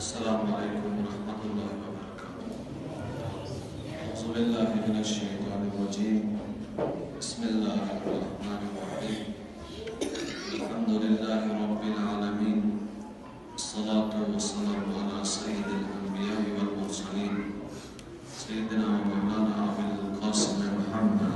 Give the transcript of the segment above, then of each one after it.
السلام علیکم ورحمۃ اللہ وبرکاتہ۔ اعوذ باللہ من الشیطان الرجیم، بسم اللہ الرحمن الرحیم، الحمد للہ رب العالمین، الصلاة والسلام علی سید الانبیاء والمرسلین، سیدنا و مولانا ابی القاسم محمد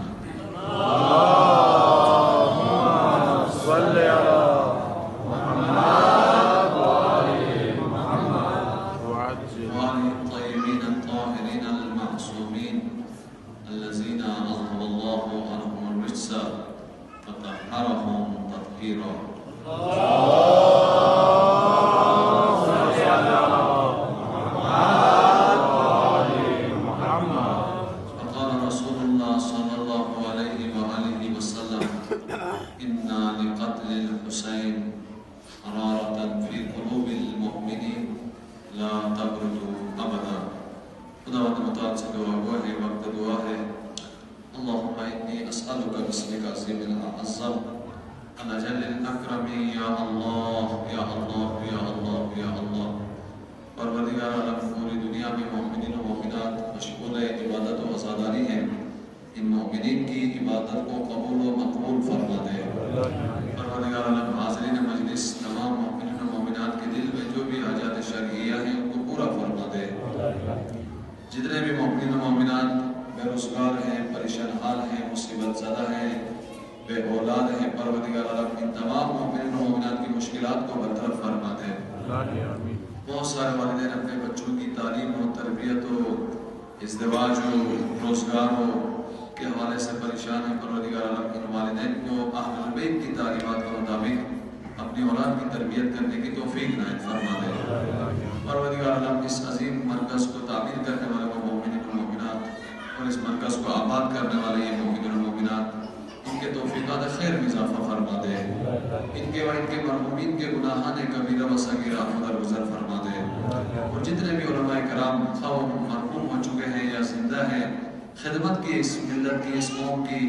خدمت کی اس ملت کی اس قوم کی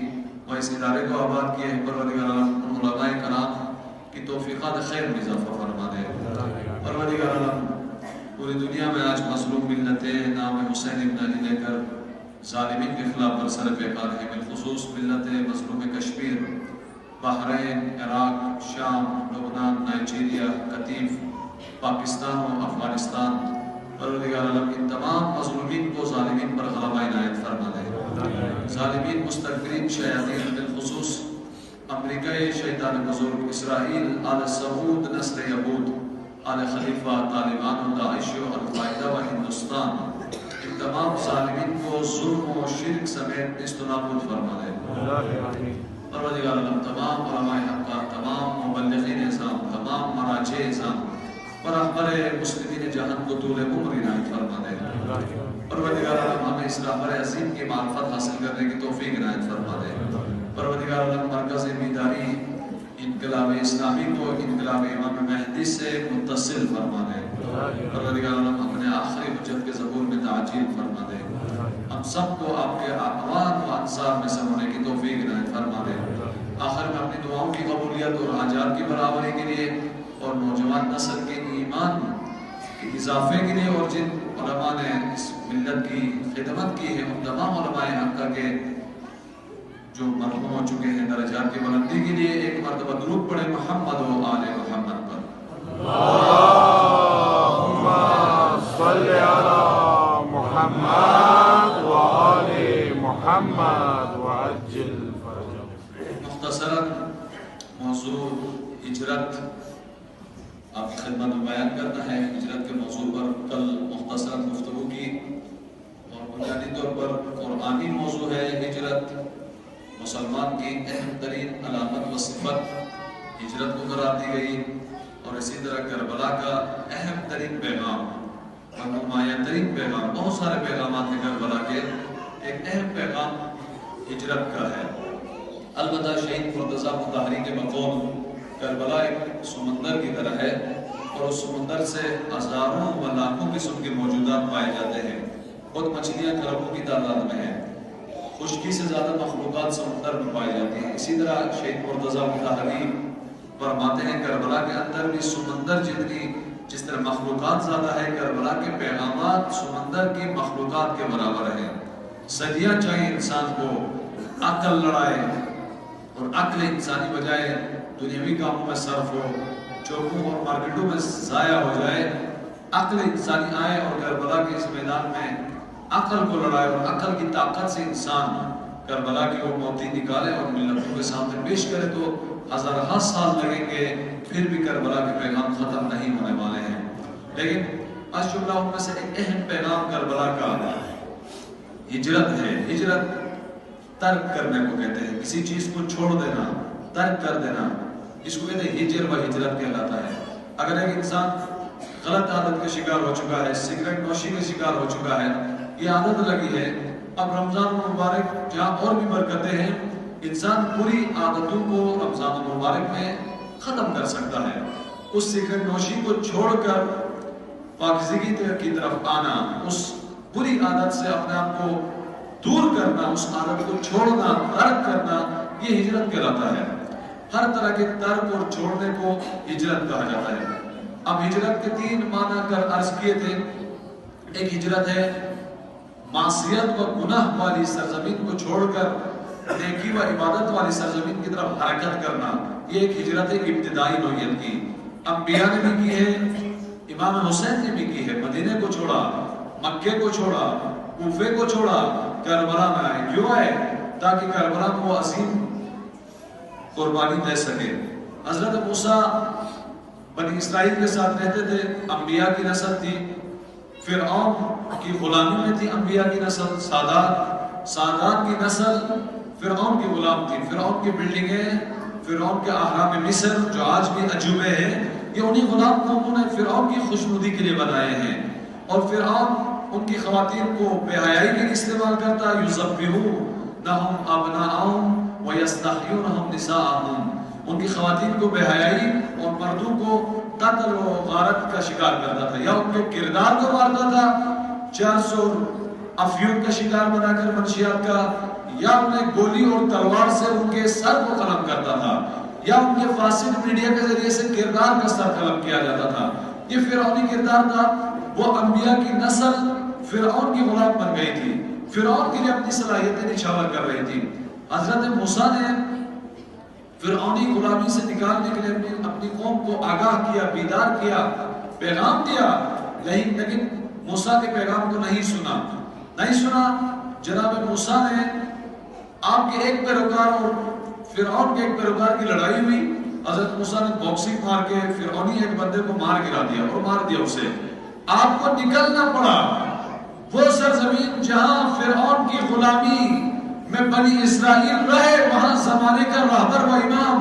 و اس ادارے کو آباد کیے ہیں پروردگار عالم علماء کرام کی توفیقات خیر میں اضافہ فرما دے۔ پروردگار عالم پوری دنیا میں آج مظلوم ملتیں نام حسین ابن علی لے کر ظالمین کے خلاف برسر پیکار ہیں، بالخصوص ملت مظلوم کشمیر، بحرین، عراق، شام، لبنان، نائجیریا، قطیف، پاکستان و افغانستان۔ پروردگار عالم ان تمام مظلومین کو ظالمین پر غلبہ عنایت فرما دے۔ ظالمین مستکبرین شیاطین، بالخصوص امریکہ شیطان بزرگ، اسرائیل، آل سعود، نسل یہود، آل خلیفہ، طالبان و داعش و القاعدہ و ہندوستان، ان تمام ظالمین کو ظلم و شرک سمیت نیست و نابود فرما دے۔ پروردگار عالم تمام علماء حق، تمام مبلغین اعظام، تمام مراجع اعظام اور اکبر مسلمین جہان کو طول عمر عنایت فرما دے۔ پروردگار عالم ہمیں اس رہبر عظیم کی معرفت حاصل کرنے کی توفیق عنایت فرما دے۔ پروردگار عالم مرکز بیداری انقلاب اسلامی کو انقلاب امام مہدی سے متصل فرما دے۔ پروردگار عالم اپنے آخری حجت کے ظہور میں تعجیل فرما دے۔ ہم سب کو آپ کے اعوان و انصار میں سے ہونے کی توفیق عنایت فرما دے۔ آخر میں اپنی دعاؤں کی قبولیت اور حاجات کی برابری کے لیے اور نوجوان نسل کے ایمان کے اضافے کے لیے اور جن علماء نے اس ملت کی خدمت کی ہے ان تمام علماء حق کے جو مرحوم ہو چکے ہیں درجات کی بلندی کے لیے ایک مرتبہ درود پڑھے محمد و آل محمد پر۔ اللہم صلی علی محمد و آل محمد وعجل فرجہ۔ مختصراً موضوع ہجرت آپ کی خدمت میں بیان کرنا ہے۔ ہجرت کے موضوع پر کل مختصراً گفتگو کی اور بنیادی طور پر قرآنی موضوع ہے۔ ہجرت مسلمان کی اہم ترین علامت و صفت ہجرت کو قرار دی گئی اور اسی طرح کربلا کا اہم ترین پیغام اور نمایاں ترین پیغام، بہت سارے پیغامات ہیں کربلا کے، ایک اہم پیغام ہجرت کا ہے۔ البتہ شہید مرتضیٰ مطہری کے بقول کربلا ایک سمندر کی طرح ہے اور اس سمندر سے ہزاروں و لاکھوں قسم کے موجودات پائے جاتے ہیں، خود مچھلیاں کروڑوں کی تعداد میں ہیں، خشکی سے زیادہ مخلوقات سمندر میں پائی جاتی ہیں۔ اسی طرح شہید مرتضیٰ مطہری فرماتے ہیں کربلا کے اندر بھی سمندر جتنی جس طرح مخلوقات زیادہ ہے، کربلا کے پیغامات سمندر کی مخلوقات کے برابر ہیں۔ صدیاں چاہیے انسان کو عقل لڑائے، اور عقل انسانی بجائے دنیاوی کاموں میں صرف ہو، چوکوں اور مارکیٹوں میں ضائع ہو جائے، عقل انسانی آئے اور کربلا کے اس میدان میں عقل کو لڑائے، اور عقل کی طاقت سے انسان کربلا کی وہ موتی نکالے اور ملتوں کے سامنے پیش کرے، تو ہزارہ سال لگیں گے، پھر بھی کربلا کے پیغام ختم نہیں ہونے والے ہیں۔ لیکن ماشاءاللہ ان میں سے ایک اہم پیغام کربلا کا ہجرت ہے۔ ہجرت ترک کرنے کو کہتے ہیں، کسی چیز کو چھوڑ دینا، ترک کر دینا، اس کو کہتے ہیں ہجر و ہجرت کہلاتا ہے۔ اگر ایک انسان غلط عادت کا شکار ہو چکا ہے، سگریٹ نوشی کا شکار ہو چکا ہے، یہ عادت لگی ہے، اب رمضان المبارک جہاں اور بھی برکتیں ہیں، انسان پوری عادتوں کو رمضان المبارک میں ختم کر سکتا ہے۔ اس سگریٹ نوشی کو چھوڑ کر پاکیزگی کی طرف آنا، اس بری عادت سے اپنے آپ کو دور کرنا، اس عادت کو چھوڑنا، ترک کرنا، یہ ہجرت کہلاتا ہے۔ ہر طرح کے ترک اور چھوڑنے کو ہجرت کہا جاتا ہے۔ اب ہجرت کے 3 معنی کر عرض کیے تھے۔ ایک ہجرت ہے معصیت و گناہ والی سرزمین کو چھوڑ کر نیکی و عبادت والی سرزمین کی طرف حرکت کرنا، یہ ایک ہجرت ابتدائی نوعیت کی۔ انبیاء نے بھی کی ہے، امام حسین نے بھی کی ہے، مدینے کو چھوڑا، مکے کو چھوڑا، کوفے کو چھوڑا، کربلا میں آئے۔ کیوں آئے؟ تاکہ کربلا میں وہ عظیم قربانی دے سکے۔ حضرت موسیٰ بنی اسرائیل کے ساتھ رہتے تھے، انبیاء کی نسل تھی، فرعون کی غلامی میں تھی انبیاء کی نسل، سادات کی نسل فرعون کی غلام تھی۔ فرعون کی بلڈنگیں، فرعون کے اہرام مصر جو آج بھی عجوبے ہیں، یہ انہی غلام قوموں نے فرعون کی خوشنودی کے لیے بنائے ہیں۔ اور فرعون ان کی خواتین کو بے حیائی کے لیے استعمال کرتا، یذبحونہم ابناءہم ویستحیونہم نساءہم، ان کی خواتین کو بے حیائی اور مردوں کو قتل و غارت کا شکار کرتا تھا، یا ان کے کردار کو مارتا تھا، 400 افیون کا شکار بنا کر منشیات کا، یا انہیں گولی اور تلوار سے ان کے سر کو قلم کرتا تھا، یا ان کے فاسد میڈیا کے ذریعے سے کردار کا سر قلم کیا جاتا تھا۔ یہ فرعونی کردار تھا۔ وہ انبیاء کی نسل فرعون کی غلام بن گئی تھی، فرعون کے لیے اپنی صلاحیتیں نچھاور کر رہی تھی۔ حضرت موسیٰ نے فرعونی غلامی سے نکالنے کے لیے اپنی قوم کو آگاہ کیا، بیدار کیا، پیغام دیا، لیکن موسیٰ کے پیغام کو نہیں سنا۔ جناب موسیٰ نے آپ کے ایک پیروکار اور فرعون کے ایک پیروکار کی لڑائی ہوئی، حضرت موسیٰ نے باکسنگ مار کے فرعونی ایک بندے کو مار گرا دیا اور مار دیا اسے۔ آپ کو نکلنا پڑا وہ سرزمین جہاں فرعون کی غلامی میں بنی اسرائیل رہے، وہاں زمانے کا رہبر و امام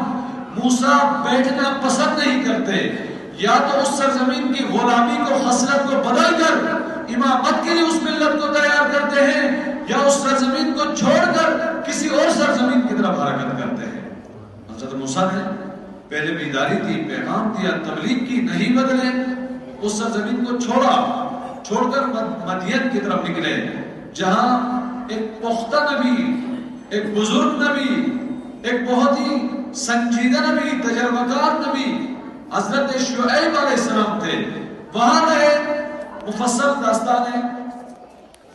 موسیٰ بیٹھنا پسند نہیں کرتے، یا تو اس سرزمین کی غلامی کو، خسرت کو بدل کر امامت کے لیے اس ملت کو تیار کرتے ہیں، یا اس سرزمین کو چھوڑ کر کسی اور سرزمین کی طرف حرکت کرتے ہیں۔ حضرت موسیٰ نے پہلے بیداری دی، پیغام دیا، تبلیغ کی، نہیں بدلے، اس سرزمین کو چھوڑ کر مدین کی طرف نکلے، جہاں ایک پختہ نبی، ایک بزرگ نبی، ایک بہت ہی سنجیدہ نبی، تجربہ کار نبی حضرت شعیب علیہ السلام تھے، وہاں رہے۔ مفصل داستان ہے،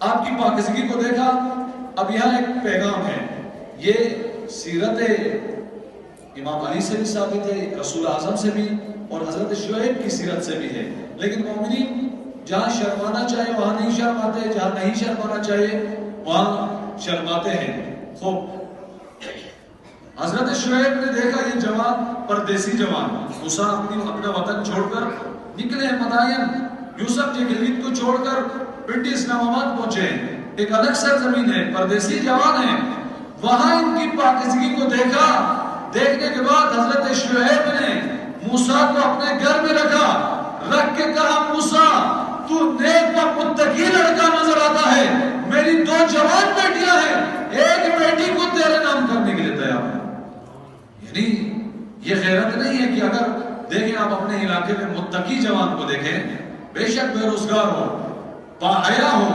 آپ کی پاکیزگی کو دیکھا۔ اب یہاں ایک پیغام ہے، یہ سیرت امام علی سے بھی ثابت ہے، رسول اعظم سے بھی، اور حضرت شعیب کی سیرت سے بھی ہے، لیکن مومنین جہاں شرمانا چاہے وہاں نہیں شرماتے، جہاں نہیں شرمانا چاہیے وہاں شرماتے ہیں۔ خوب حضرت شعیب نے دیکھا یہ جوان، پردیسی جوان، موسیٰ اپنا وطن چھوڑ کر نکلے مدائن، یوسف کے گلگت کو چھوڑ کر پنڈی اسلام آباد پہنچے، ایک الگ سرزمین ہے، پردیسی جوان ہے، وہاں ان کی پاکیزگی کو دیکھا۔ دیکھنے کے بعد حضرت شعیب نے موسیٰ کو اپنے گھر میں رکھ کے کہا، موسیٰ تو نیک و متقی لڑکا نظر آتا ہے، میری 2 جوان بیٹیاں ہیں، ایک بیٹی کو تیرے نام کرنے کے لیے تیار ہے۔ یعنی یہ غیرت نہیں ہے کہ اگر دیکھیں آپ اپنے علاقے میں متقی جوان کو دیکھیں، بے شک بے روزگار ہو، باحیا ہو،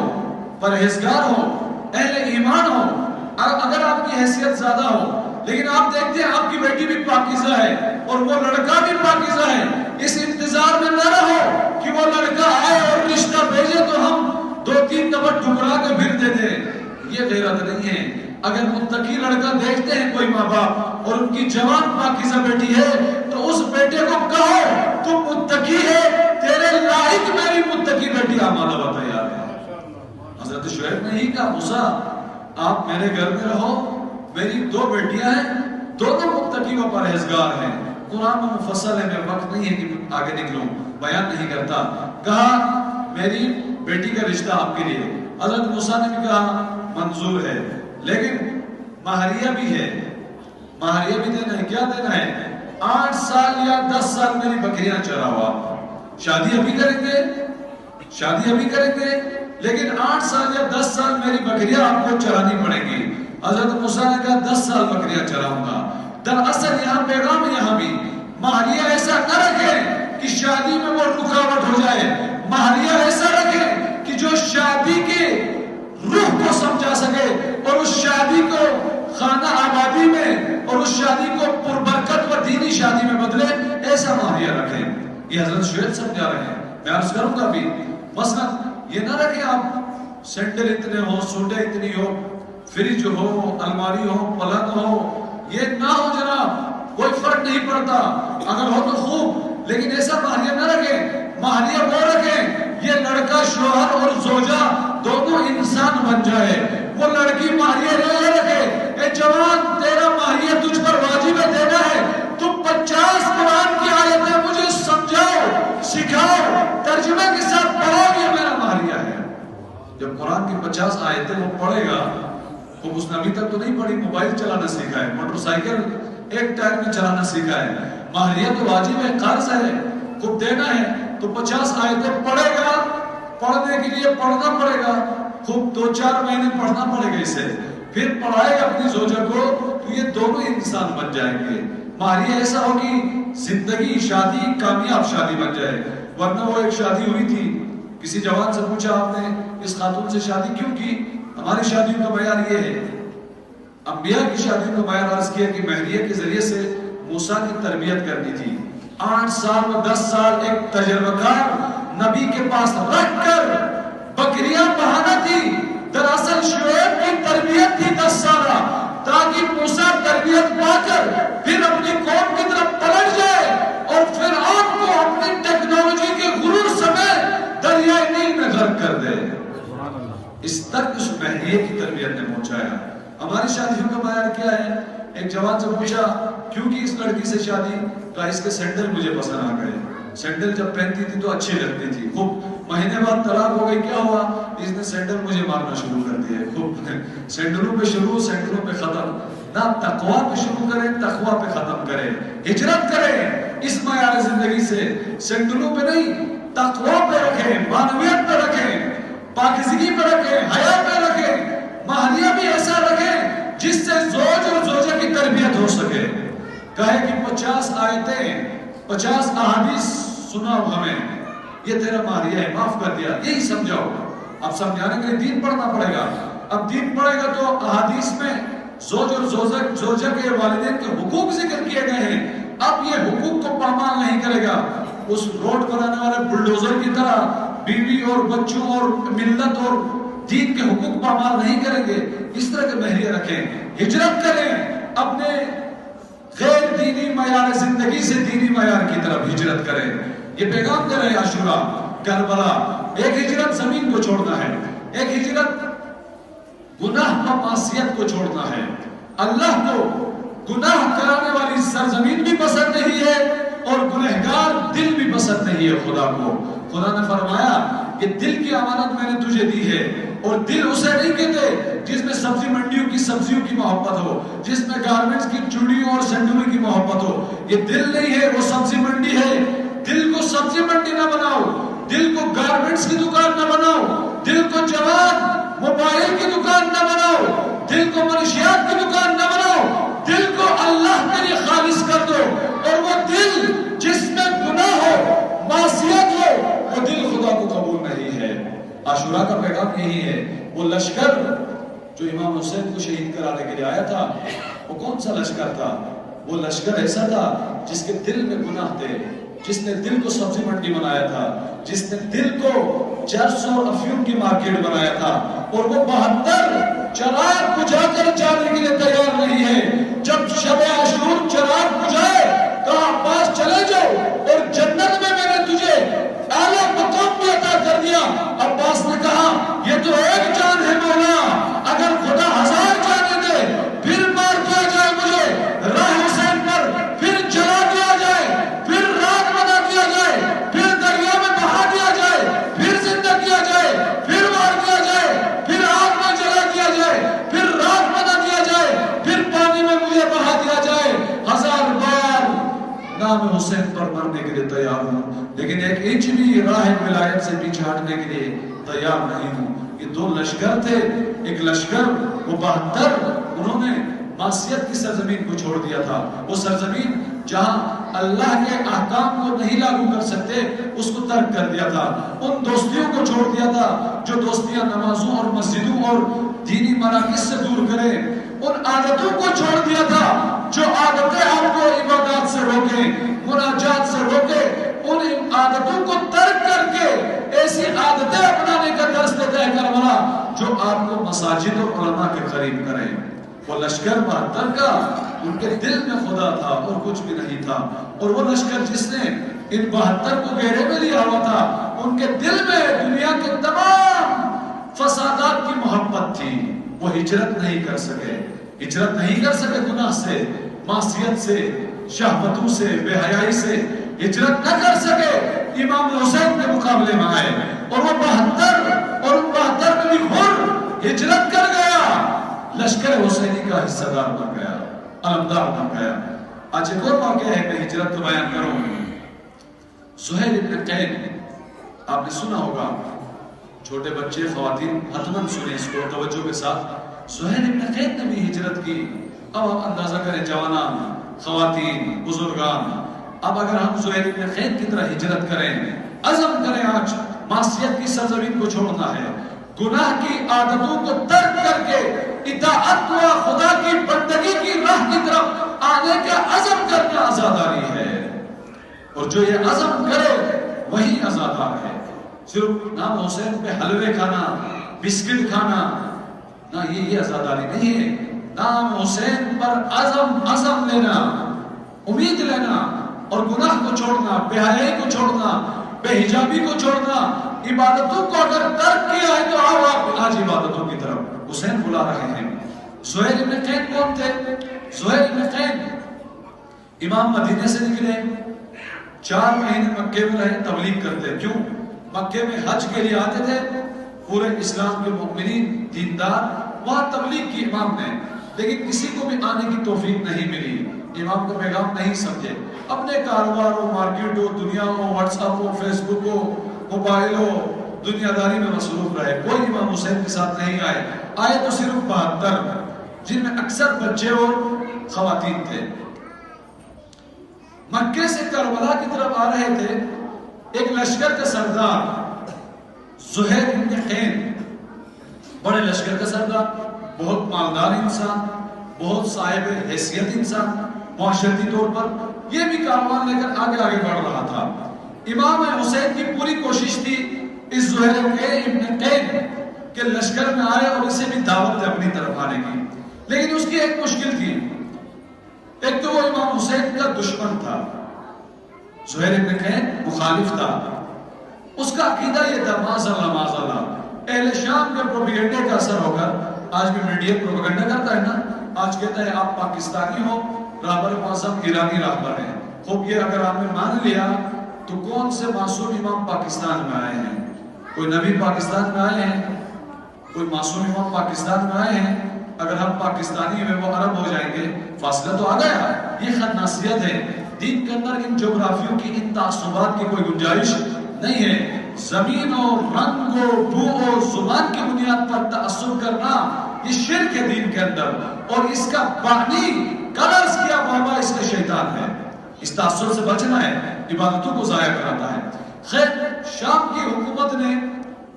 پرہیزگار ہو، اہل ایمان ہو، اگر آپ کی حیثیت زیادہ ہو، لیکن آپ دیکھتے ہیں آپ کی بیٹی بھی پاکیزہ ہے اور وہ لڑکا بھی پاکیزہ ہے. اس انتظار میں نہ رہو کہ وہ لڑکا آئے اور رشتہ بھیجے تو ہم 2-3 دفعہ ٹکرا کے پھر دے دیں. یہ غیرت نہیں ہے. اگر متقی لڑکا دیکھتے ہیں کوئی ماں باپ اور ان کی جوان پاکیزہ بیٹی ہے تو اس بیٹے کو کہو تو متقی ہے، تیرے لائق میری متقی بیٹی آمادہ و تیار ہے. حضرت شعیب نے ہی کہا موسیٰ آپ میرے گھر میں رہو، میری 2 بیٹیاں ہیں، دونوں متقی و پرہیزگار ہیں. قرآن میں مفصل ہے، میرے وقت نہیں ہے کہ آگے نکلوں، بیان نہیں کرتا. کہا میری بیٹی کا رشتہ آپ کے لیے. حضرت موسیٰ نے بھی کہا منظور ہے، لیکن مہریہ بھی ہے. مہریہ بھی دینا ہے. کیا دینا ہے؟ 8 سال یا 10 سال میری بکریاں چراوا. شادی ابھی کریں گے، شادی ابھی کریں گے، لیکن 8 سال یا 10 سال میری بکریاں آپ کو چرانی پڑیں گی. حضرت موسیٰ نے کہا 10 سال بکریاں چراؤں گا. دراصل یہاں پیغام یہاں بھی مہریہ ایسا نہ رکھیں کہ شادی میں وہ رکاوٹ ہو جائے. مہریہ ایسا رکھیں کہ جو شادی کے روح کو سمجھا سکے اور اس شادی کو خانہ آبادی میں اور اس شادی کو پربرکت و دینی شادی میں بدلے. ایسا مہریہ رکھیں. یہ حضرت شعیب سمجھا رہے ہیں. میں عرض کروں گا بھی مثلا یہ نہ رکھیں آپ سینڈل اتنے ہو، سوٹیں اتنی ہو، فریج ہو، الماری ہو، پلنگ ہو. یہ نہ ہو جناب، کوئی فرق نہیں پڑتا. اگر ہو تو خوب، لیکن ایسا مہریہ نہ رکھیں. مہریہ وہ رکھیں یہ لڑکا شوہر اور زوجہ دونوں انسان بن جائے. وہ لڑکی مہریہ لے رکھے اے جوان تیرا مہریہ تجھ پر واجب ہے دینا ہے، تم 50 قرآن کی آیتیں مجھے سمجھاؤ، سکھاؤ، ترجمے کے ساتھ پڑھو، یہ میرا مہریہ ہے. جب قرآن کی 50 آیتیں وہ پڑھے گا، وہ اس نے ابھی تک تو نہیں پڑھی، موبائل چلانا سیکھا ہے، موٹر سائیکل ایک ٹائر میں چلانا سیکھا ہے. مہریہ تو واجب ہے، قرض ہے، خود دینا ہے. تو 50 آیتیں پڑھے گا، پڑھنے کے لیے پڑھنا پڑے گا، خوب 2-4 مہینے پڑھنا پڑے گا اسے، پھر پڑھائے گا اپنی زوجہ کو تو یہ دونوں انسان بن جائیں گے. مہریہ ایسا ہوگی زندگی شادی کامیاب شادی بن جائے. ورنہ وہ ایک شادی ہوئی تھی، کسی جوان سے پوچھا آپ نے اس خاتون سے شادی کیوں کی؟ ہماری شادیوں کا معیار یہ ہے. انبیاء کی شادیوں کا معیار عرض کیا کہ مہریہ کے ذریعے سے موسیٰ کی تربیت کرنی تھی. 8 سال و 10 سال ایک تجربہ کار نبی کے پاس رکھ کر بکریاں بہانا تھی. دراصل شعیب کی تربیت تھی 10 سالہ، تاکہ موسیٰ تربیت پا کر پھر اپنی قوم کی طرف پلٹ جائے اور فرعون کو اپنی ٹیکنالوجی کے غرور سمیت دریائے نیل میں غرق کر دے. اس تک اس مہریہ کی تربیت نے پہنچایا. ہماری شادیوں کا معیار کیا ہے؟ ایک جوان سے پوچھا کیوں کی اس لڑکی سے شادی؟ کہا اس کے سینڈل مجھے پسند آ گئے. سینڈل جب پہنتی تھی تو اچھی لگتی تھی، خوب مہینے بعد طلاق ہو گئی. کیا ہوا؟ اس نے سینڈل مجھے مارنا شروع کر دیا. خوب سینڈلوں پہ شروع، سینڈلوں پہ ختم. نہ تقویٰ پہ شروع کریں، تقویٰ پہ ختم کریں. ہجرت کریں اس معیار زندگی سے. سینڈلوں پہ نہیں، تقویٰ پہ رکھیں، معنویت پہ رکھیں، پاکیزگی پہ رکھیں، حیا پہ رکھیں. مہریہ بھی ایسا رکھیں جس سے زوج اور زوجہ کی تربیت ہو سکے. کہے کہ 50 آیتیں 50 احادیث سناؤ ہمیں، یہ تیرا مہریہ ہے، معاف کر دیا، یہی سمجھاؤ. اب سمجھانے کے لیے دین پڑھنا پڑے گا. اب دین پڑھے گا تو احادیث میں زوج اور زوجہ کے والدین کے حقوق ذکر کیے گئے ہیں. اب یہ حقوق کو پامال نہیں کرے گا. اس روڈ بنانے والے بلڈوزر کی طرح بیوی اور بچوں اور ملت اور دین کے حقوق پامال نہیں کریں گے. اس طرح کے مہریہ رکھیں. ہجرت کریں، اپنے غیر دینی معیار زندگی سے دینی معیار کی طرف ہجرت کریں. یہ پیغام دے رہے عاشوراء، کربلا. ایک ہجرت زمین کو چھوڑنا ہے، ایک ہجرت گناہ و معصیت کو چھوڑنا ہے. اللہ کو گناہ کرانے والی سرزمین بھی پسند نہیں ہے اور گنہگار دل بھی پسند نہیں ہے خدا کو. خدا نے فرمایا کہ دل کی امانت میں نے تجھے دی ہے، اور دل اسے نہیں کہتے جس میں سبزی منڈیوں کی سبزیوں کی محبت ہو، جس میں گارمنٹس کی چوڑیوں اور سینڈلوں کی محبت ہو. یہ دل نہیں ہے، وہ سبزی منڈی ہے. دل کو سبزی منڈی نہ بناؤ، دل کو گارمنٹس کی دکان نہ بناؤ، دل کو جوان موبائل کی دکان نہ بناؤ، دل کو منشیات کی دکان نہ بناؤ. دل کو اللہ کے لیے خالص کر دو. اور وہ دل جس میں گناہ ہو، معصیت ہو، وہ دل خدا کو قبول نہیں ہے. عاشوراء کا پیغام یہی ہے. وہ لشکر جو امام حسین کو شہید کرانے کے لیے آیا تھا، وہ کون سا لشکر تھا؟ وہ لشکر ایسا تھا جس کے دل میں گناہ تھے، جس نے دل کو سبزی منڈی بنایا تھا، جس نے دل کو چرس اور افیون کی مارکیٹ بنایا تھا، اور وہ 72 چراغ بجھا کر جانے کے لیے تیار نہیں ہے۔ جب شب عاشور چراغ بجھائے کہا عباس چلے جاؤ، اور جنت میں نے تجھے اعلیٰ مقام بھی عطا کر دیا۔ عباس نے کہا یہ تو ایک جان ہے مولا، اگر خدا 1000 جانیں دے پھر مار دیا جائے مجھے راہ حسین پر، پھر جلا دیا جائے، پھر رات بنا دیا جائے، پھر دریا میں بہا دیا جائے، پھر زندہ کیا جائے، پھر مار دیا جائے، پھر آگ میں جلا دیا جائے، پھر رات بنا دیا جائے، پھر پانی میں مجھے بہا دیا جائے، 1000 بار نام حسین پر مرنے کے لیے تیار ہوں، لیکن ایک انچ بھی راہ ولایت سے پیچھے ہٹنے کے لیے تیار نہیں ہوں۔ یہ 2 لشکر تھے، ایک لشکر وہ 72 انہوں نے معصیت کی سرزمین کو چھوڑ دیا تھا، وہ سرزمین جہاں اللہ کے احکام کو نہیں لاگو کر سکتے اس کو ترک کر دیا تھا، ان دوستیوں کو چھوڑ دیا تھا جو دوستیاں نمازوں اور مسجدوں اور دینی مراکز سے دور کرے، ان عادتوں کو چھوڑ دیا تھا جو عادتیں آپ کو عبادات سے روکے، مناجات سے روکے، ان عادتوں کو ترک کر کے ایسی عادتیں اپنانے کا درس دیتا ہے کربلا جو آپ کو مساجد اور علماء کے قریب کریں۔ وہ لشکر 72 کا ان کے دل میں خدا تھا اور کچھ بھی نہیں تھا، اور وہ لشکر جس نے ان 72 کو گھیرے میں لیا ہوا تھا ان کے دل میں دنیا کے تمام فسادات کی محبت تھی، وہ ہجرت نہیں کر سکے، ہجرت نہیں کر سکے گناہ سے، معصیت سے، شہوتوں سے، بے حیائی سے ہجرت نہ کر سکے، امام حسین کے مقابلے میں آئے، اور وہ 72 اور ان 72 میں بھی خود ہجرت کر گیا، لشکر حسینی کا حصہ دار بن گیا، علمدار بن گیا۔ آج ایک اور واقعہ ہے کہ ہجرت کو بیان کروں، سہیل ابن قین، آپ نے سنا ہوگا، چھوٹے بچے خواتین حتماً سنیں اس کو توجہ کے ساتھ، سہیل ابن قین نے بھی ہجرت کی۔ اب آپ اندازہ کریں جوانان، خواتین، بزرگان، اب اگر ہم سہیل ابن قین کی طرح ہجرت کریں، عزم کریں آج معصیت کی سرزمین کو چھوڑنا ہے، گناہ کی عادتوں کو ترک کر کے اطاعت و خدا کی بندگی کی راہ کی طرف آنے کا عزم کرنا عزاداری ہے، اور جو یہ عزم کرے وہی عزادار ہے۔ صرف نام حسین پہ حلوے کھانا، بسکٹ کھانا، نہ یہ عزاداری نہیں ہے۔ نام حسین پر عزم لینا، امید لینا، اور گناہ کو چھوڑنا، بے حیائی کو چھوڑنا، بے حجابی کو چھوڑنا، عبادتوں کو اگر ترک کیا ہے تو آؤ آپ آج عبادتوں کی طرف، حسین بلا رہے ہیں۔ سہیل ابن قین کون تھے؟ سہیل ابن قین امام مدینے سے نکلے، 4 مہینے مکے میں رہے، تبلیغ کرتے، کیوں؟ مکے میں حج کے لیے آتے تھے پورے اسلام کے مؤمنین دیندار، وہاں تبلیغ کی امام نے، لیکن کسی کو بھی آنے کی توفیق نہیں ملی، امام کا پیغام نہیں سمجھے، اپنے کاروبار ہو، مارکیٹ ہو، دنیا ہو، واٹس ایپ ہو، فیس بک ہو، موبائل ہو، دنیا داری میں مصروف رہے، کوئی امام حسین کے ساتھ نہیں آئے تو صرف 72 جن میں اکثر بچے اور خواتین تھے۔ مکے سے کربلا کی طرف آ رہے تھے، ایک لشکر کا سردار سہیل ابن قین، بڑے لشکر کا سردار، بہت مالدار انسان، بہت صاحب حیثیت انسان معاشرتی طور پر، یہ بھی کاروان لے کر آگے بڑھ رہا تھا۔ امام حسین کی پوری کوشش تھی اس سہیل ابن قین کے لشکر میں آئے اور اسے بھی دعوت دے اپنی طرف آنے کی، لیکن اس کی ایک مشکل تھی، ایک تو وہ امام حسین کا دشمن تھا، سہیل ابن قین مخالف تھا، اس کا عقیدہ یہ تھا معاذ اللہ اہل شام کے پروپیگنڈے کا اثر ہو کر، آج بھی میڈیا پروپیگنڈا کرتا ہے نا، آج کہتا ہے آپ پاکستانی ہو، رہبر معظم ایرانی رہبر ہیں، خوب یہ اگر آپ نے مان لیا تو کون سے معصوم امام پاکستان میں آئے ہیں؟ کوئی نبی پاکستان میں آئے ہیں؟ کوئی معصوم امام پاکستان میں آئے ہیں؟ اگر ہم پاکستانی ہوئے وہ عرب ہو جائیں گے، فاصلہ تو آ گیا، یہ خدناسیت ہے، دین کے اندر ان جغرافیوں کی، ان تعصبات کی کوئی گنجائش نہیں ہے۔ زمین اور رنگ و بو و زبان کی بنیاد پر تعصب کرنا یہ شرک ہے دین کے اندر، اور اس کا بانی کلرز کیا بابا اس کا شیطان ہے، اس تعصب سے بچنا ہے، عبادتوں کو ضائع کراتا ہے۔ خیر، شام کی حکومت نے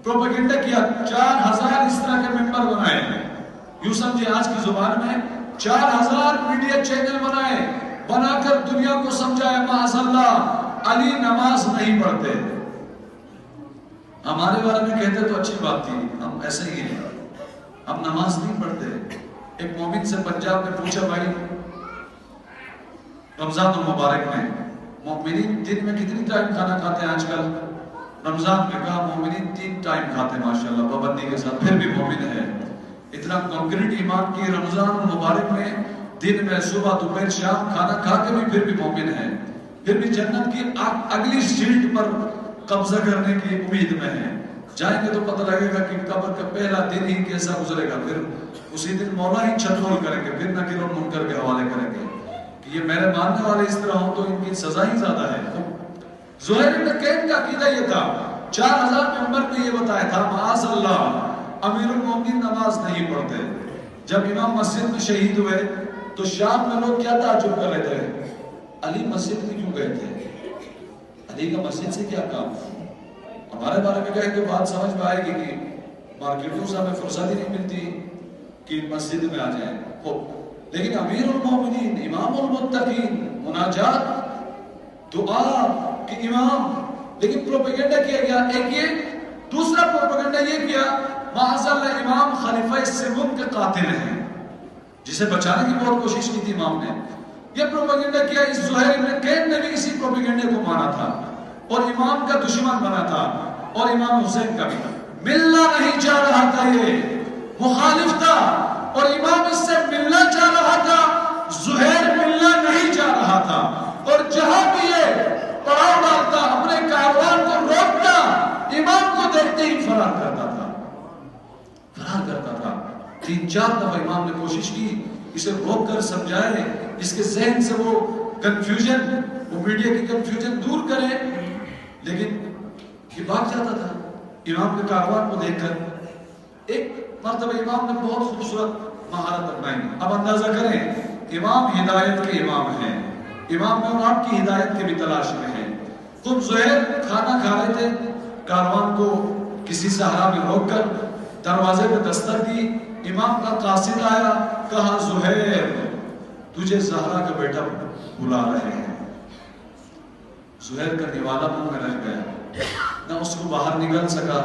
پروپیگنڈا کیا، 4000 اس طرح کے ممبر بنائے ہیں، یوں سمجھے آج کی زبان میں 4000 میڈیا چینل بنائے، بنا کر دنیا کو سمجھائے معاذ اللہ علی نماز نہیں پڑھتے. ہمارے بارے میں کہتے تو اچھی بات تھی، ہم ایسے ہی ہیں، ہم نماز نہیں پڑھتے. ایک مومن سے پنجاب میں پوچھا بھائی رمضان المبارک میں مومنین دن میں کتنی ٹائم کھانا کھاتے ہیں آج کل؟ رمضان میں کہا مومنین 3 ٹائم کھاتے ہیں ماشاءاللہ پابندی کے ساتھ، پھر بھی مومن ہے. اتنا کانکریٹ ایمان کی رمضان المبارک میں دن میں صبح دوپہر شام کھانا کھا کے بھی پھر بھی مومن ہے، پھر بھی جنت کی اگلی سیٹ پر قبضہ کرنے کی امید میں ہے. جائیں گے تو پتہ لگے گا کہ قبر کا پہلا دن ہی کیسا گزرے گا، پھر اسی دن مولا ہی چھت کھول کریں گے، پھر نکیر و منکر کے حوالے کریں گے کہ یہ میرے ماننے والے اس طرح ہوں تو ان کی سزا ہی زیادہ ہے. زہیر بن کین کا عقیدہ یہ تھا، 4000 ممبر نے یہ بتایا تھا معاذ اللہ امیر المومنین نماز نہیں پڑھتے. جب امام مسجد میں شہید ہوئے تو شام میں لوگ کیا تعجب کر رہے تھے، علی مسجد میں کیوں گئے تھے، علی کا مسجد سے کیا کام؟ ہمارے بارے میں کہے تو بات سمجھ میں آئے گی کہ مارکیٹوں سے ہمیں فرصت ہی نہیں ملتی کہ مسجد میں آ جائیں. لیکن امیر المومنین امام المتقین مناجات دعا کہ امام، لیکن پروپیگنڈا کیا گیا ایک یہ، دوسرا پروپیگنڈا یہ کیا معاذ اللہ امام خلیفہ سوم کے قاتل ہیں، جسے بچانے کی بہت کوشش کی تھی امام نے. یہ پروپیگنڈا کیا، اس زہیر بن کین نے بھی اسی پروپیگنڈے کو مانا تھا اور امام کا دشمن بنا تھا اور امام حسین کا بھی. ملنا نہیں چاہ رہا تھا، یہ مخالف تھا اور امام اس سے ملنا چاہ رہا تھا، زہیر ملنا نہیں چاہ رہا تھا. اور جہاں بھی یہ پڑاؤ ڈالتا اپنے کاروان کو روکتا، امام کو دیکھتے ہی فرار کرتا تھا، فرار کرتا تھا. 3-4 دفعہ امام نے کوشش کی اسے روک کر سمجھائے، اس کے ذہن سے وہ کنفیوژن، وہ میڈیا کی کنفیوژن دور کرے، لیکن یہ بھاگ جاتا تھا امام کے کاروان کو دیکھ کر. ایک مرتبہ امام نے بہت خوبصورت مہارت اپنائی. اب اندازہ کریں امام ہدایت کے امام ہیں، امام میں آپ کی ہدایت کے بھی تلاش میں ہیں. تم زہیر کھانا کھا رہے تھے، کاروان کو کسی صحرا میں روک کر دروازے پہ دستک دی، امام کا قاصد آیا، کہا زہیر تجھے زہرا کا بیٹا بلا رہے ہیں. زہیر کا نوالا منہ میں رہ گیا، نہ اس کو باہر نکل سکا،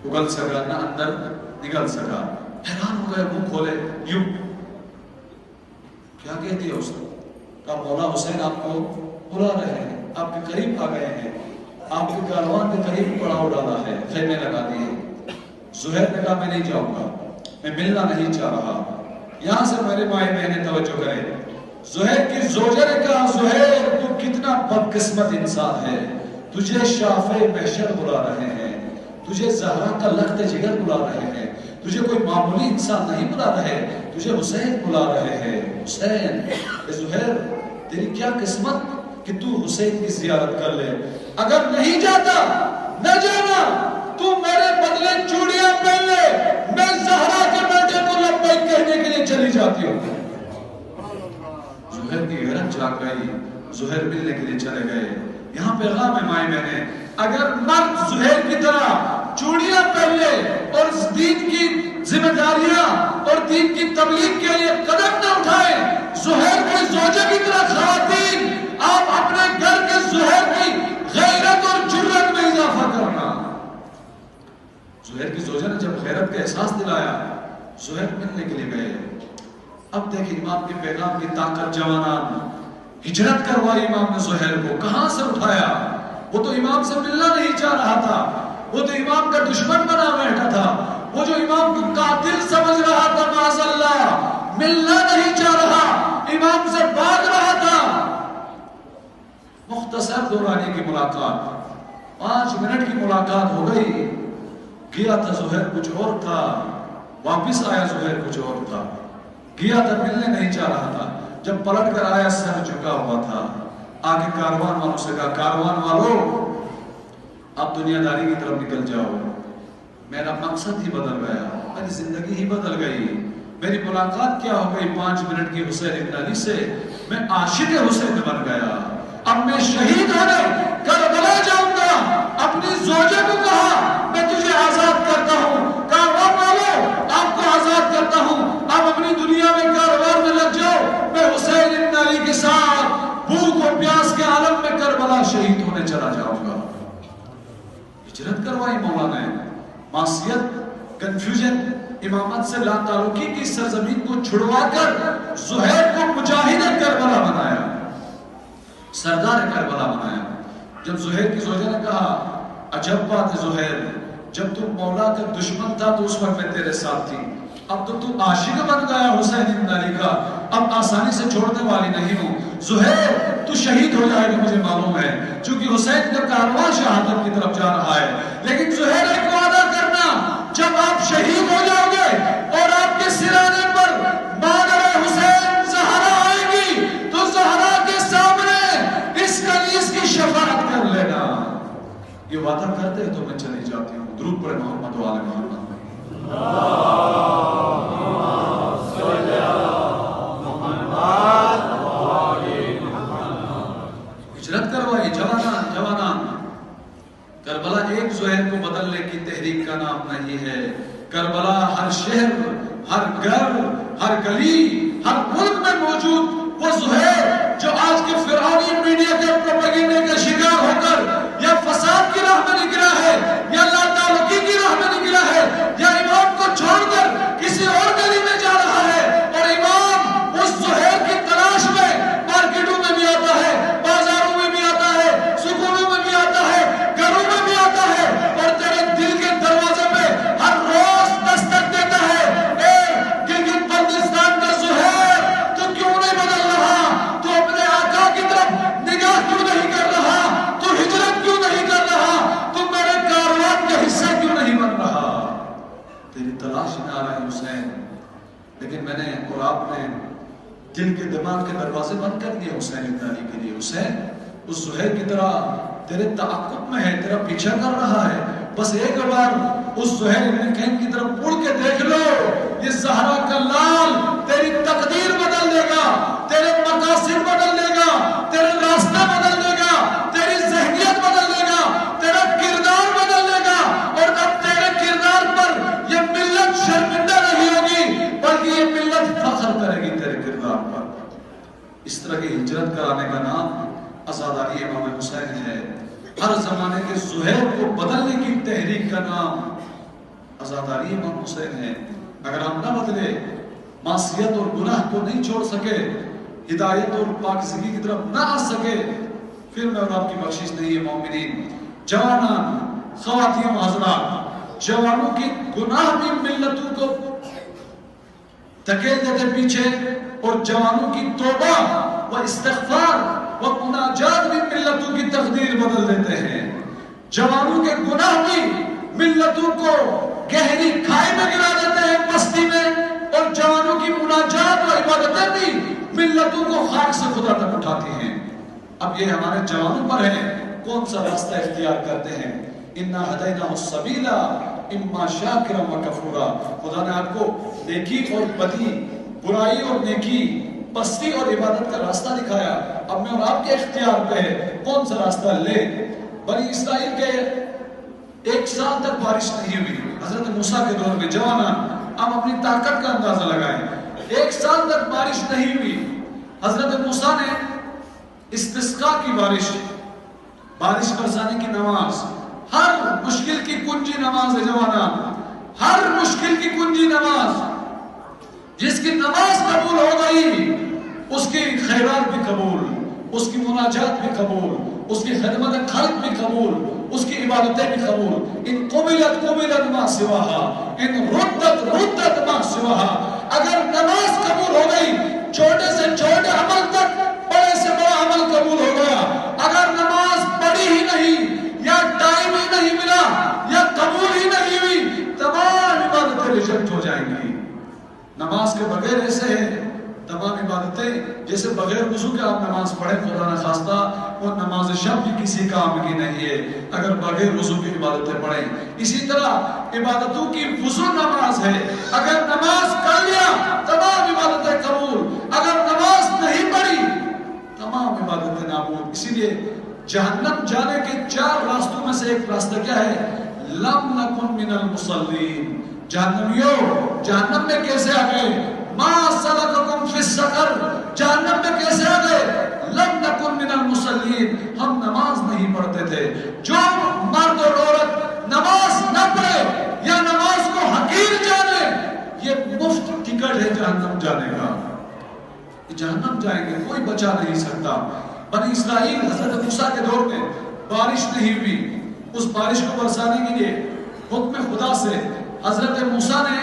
اگل سکا، نہ اندر نکل سکا. حیران ہو گئے، منہ کھولے، یوں کیا کہتی ہے اس نے؟ کہا مولا حسین آپ کو بلا رہے ہیں، آپ کے قریب آ گئے ہیں، آپ کے کاروان کے قریب پڑاؤ ڈالا ہے، خیمے لگا دیے. زہیر نے کہا میں نہیں جاؤں گا، میں ملنا نہیں چاہ رہا. یہاں سے میرے مائیں بہنیں توجہ کریں. زہیر کی زوجہ نے کہا زہیر تو کتنا بدقسمت انسان ہے، تجھے شافع محشر بلا رہے ہیں، تجھے زہرا کا لخت جگر بلا رہے ہیں، تجھے کوئی معمولی انسان نہیں بلا رہے، تجھے حسین بلا رہے ہیں. حسین، اے زہیر تیری کیا قسمت کہ تو حسین کی زیارت کر لے. اگر نہیں جاتا نہ جانا، تو میرے بدلے چوڑیاں پہن لے، میں زہرا کے بیٹے کو لبیک کہنے کے لیے چلی جاتی ہوں. زہیر کی غیرت جاگ گئی، زہیر ملنے کے لیے چلے گئے. یہاں پیغام ہے مائیں بہنیں، اگر مرد زہیر کی طرح چوڑیاں پہن لے اور دین کی ذمہ داریاں اور دین کی تبلیغ کے لیے قدم نہ اٹھائے، زہیر کی زوجہ کی طرح خواتین آپ اپنے گھر کے زہیر کی غیرت اور جرت میں اضافہ کرنا. زہیر کی زوجہ نے جب غیرت کا احساس دلایا، زہیر ملنے کے لیے گئے. اب دیکھیں امام کے پیغام کی طاقت. جوانان ہجرت کروائی امام نے زہیر کو، کہاں سے اٹھایا؟ وہ تو امام سے ملنا نہیں چاہ رہا تھا، وہ تو امام کا دشمن بنا بیٹھا تھا، وہ جو امام کو قاتل سمجھ رہا تھا معاذ اللہ، ملنا نہیں چاہ رہا، امام سے بھاگ رہا تھا. مختصر دورانی کی ملاقات، 5 منٹ کی ملاقات ہو گئی. گیا تھا زہیر کچھ اور تھا، واپس آیا زہیر کچھ اور تھا. گیا تھا ملنے نہیں چاہ رہا تھا، جب پلٹ کر آیا سر جھکا ہوا تھا. آگے کاروان والوں سے کہا کاروان والوں اب دنیا داری کی طرف نکل جاؤ، میرا مقصد ہی بدل گیا، میری زندگی ہی بدل گئی. میری ملاقات کیا ہو گئی 5 منٹ کی حسین ابن علی سے، میں عاشق حسین بن گیا. اب میں شہید ہونے کربلا جاؤں گا. اپنی زوجہ کو کہا میں تجھے آزاد کرتا ہوں، کاروان والوں آپ کو آزاد کرتا ہوں، اب اپنی دنیا میں کاروبار کروائی مولا نے. معصیت، کنفیوژن، امامت سے لا تعلقی کی سرزمین کو چھڑوا کر زہیر کو مجاہد کربلا بنایا، سردار کربلا بنایا. جب زہیر کی زوجہ نے کہا عجب بات ہے زہیر، جب تم مولا کا دشمن تھا تو اس وقت میں تیرے ساتھ تھی، اب تو تم عاشق بن گیا حسین بن علی کا، اب آسانی سے چھوڑنے والی نہیں ہوں. زہیر تو شہید ہو جائے گا مجھے معلوم ہے، چونکہ حسین کا کارواں شہادت کی طرف جا رہا ہے. لیکن زہیر ایک وعدہ کرنا، جب آپ شہید ہو جاؤ گے اور آپ کے سرانے پر مادر حسین زہرا آئے گی تو زہرا کے سامنے اس کنیز کی شفاعت کر لینا. یہ وعدہ کرتے تو میں چلی جاتی ہوں. درود پڑھے محمد و آل محمد. ہجرت کروائی جوانان. کربلا ایک زہیر کو بدلنے کی تحریک کا نام نہیں ہے. کربلا ہر شہر، ہر گھر، ہر گلی، ہر ملک میں موجود وہ زہیر جو آج کے فرعونی میڈیا کے پروپیگنڈے کا شکار ہو کر یا فساد کی راہ میں نکلا ہے، یا لا تعلقی کی راہ میں نکلا ہے، یا امام کو چھوڑ کر کسی اور گلی میں جا رہا ہے، اور امام اس زہیر کی تلاش میں مارکیٹوں میں بھی آتا ہے، بازاروں میں بھی آتا ہے، سکولوں میں بھی آتا ہے، گھروں میں بھی آتا ہے، اور تیرے دل کے دروازے پہ ہر روز دستک دیتا ہے. اے گلگت بلتستان کا زہیر، تو کیوں نہیں بدل رہا؟ تو اپنے آقا کی طرف نگاہ کیوں نہیں کر رہا؟ تو ہجرت کیوں نہیں کر رہا؟ تو میرے کاروان کا حصہ کیوں نہیں بن رہا؟ تیری تلاش میں آ رہا ہے حسین. لیکن میں نے اور آپ نے دل کے دماغ کے دروازے بند کر دیے حسین ابن علی کے لیے. حسین اس زہیر کی طرح تیرے تعاقب میں ہے، تیرا پیچھا کر رہا ہے. بس ایک بار اس زہیر ابن قین کی طرف مڑ کے دیکھ لو، یہ زہرا کا لال تیری تقدیر بدل دے گا، تیرے مقاصد بدل دے گا، تیرے راستہ بدل دے گا، تیری ذہنیت بدل دے گا، تیرا کردار بدل دے گا. اور اب تیرے کردار پر یہ ملت شرمندہ نہیں ہوگی، بلکہ یہ ملت فخر کرے گی تیرے کردار پر. اس طرح کی ہجرت کرانے کا نام عزاداری امام حسین ہے. ہر زمانے کے زہیر کو بدلنے کی تحریک کا نام عزاداری امام حسین ہے. اگر ہم نہ بدلے، معصیت اور گناہ کو نہیں چھوڑ سکے، ہدایت اور پاکیزگی کی طرف نہ آ سکے، پھر میں اور آپ کی بخشش نہیں ہے. مومنین، جوانان، خواتین و حضرات، جوانوں کی گناہ بھی ملتوں کو دھکیل دیتے پیچھے، اور جوانوں کی توبہ و استغفار و مناجات بھی ملتوں کی تقدیر بدل دیتے ہیں. جوانوں کے گناہ بھی ملتوں کو گہری کھائی میں گرا دیتے ہیں پستی میں، اور جوانوں کی مناجات و عبادتیں بھی ملتوں کو خاک سے خدا تک اٹھاتی ہیں. اب یہ ہمارے جوانوں پر ہے کون سا راستہ اختیار کرتے ہیں. انا ہدیناہ السبیل اما شاکرا و کفورا. خدا نے آپ کو نیکی اور بدی، برائی اور نیکی، پستی اور عبادت کا راستہ دکھایا. اب میں اور آپ کے اختیار پہ ہے کون سا راستہ لے. بنی اسرائیل کے 1 سال تک بارش نہیں ہوئی. حضرت موسیٰ کے دور میں جوانان اب اپنی طاقت کا اندازہ لگائیں. 1 سال تک بارش نہیں ہوئی. حضرت موسیٰ نے استسقاء کی بارش برسانے کی نماز، ہر مشکل کی کنجی نماز ہے جوانان، ہر مشکل کی کنجی نماز. جس کی نماز قبول ہو گئی اس کی خیرات بھی قبول، اس کی مناجات بھی قبول، اس کی خدمت خلق بھی قبول، اس کی عبادتیں بھی قبول. ان قبلت ما سواها، ان ردت ما سواها. اگر نماز قبول ہو گئی، چھوٹے سے چھوٹے عمل تک بڑے سے بڑا عمل قبول ہو گیا. اگر نماز پڑھی ہی نہیں، یا ٹائم ہی نہیں ملا، یا قبول ہی نہیں ہوئی، تمام عبادتیں ریجیکٹ ہو جائیں گی. نماز کے بغیر ایسے ہے تمام عبادتیں جیسے بغیر وضو کے آپ نماز پڑھیں، خدا نہ خواستہ وہ نماز شب بھی کسی کام کی نہیں ہے اگر بغیر وضو کی عبادتیں پڑھیں. اسی طرح عبادتوں کی وضو نماز ہے. اگر نماز پڑھ لیا تمام عبادتیں قبول، اگر نماز نہیں پڑھی تمام عبادتیں نابود. اسی لیے جہنم جانے کے 4 راستوں میں سے ایک راستہ کیا ہے؟ لم نکن من المصلین. جہنمیوں جہنم میں کیسے آ گئے؟ ما سلککم فی السقر. جہنم میں کیسے آ گئے؟ لم نکن من المصلین. ہم نماز نہیں پڑھتے تھے. جو مرد اور عورت نماز جانے کا، جہنم جائیں گے، کوئی بچا نہیں سکتا۔ بنی اسرائیل حضرت موسیٰ کے دور میں بارش نہیں ہوئی، اس بارش کو برسانے کے لیے حکم خدا سے حضرت موسیٰ نے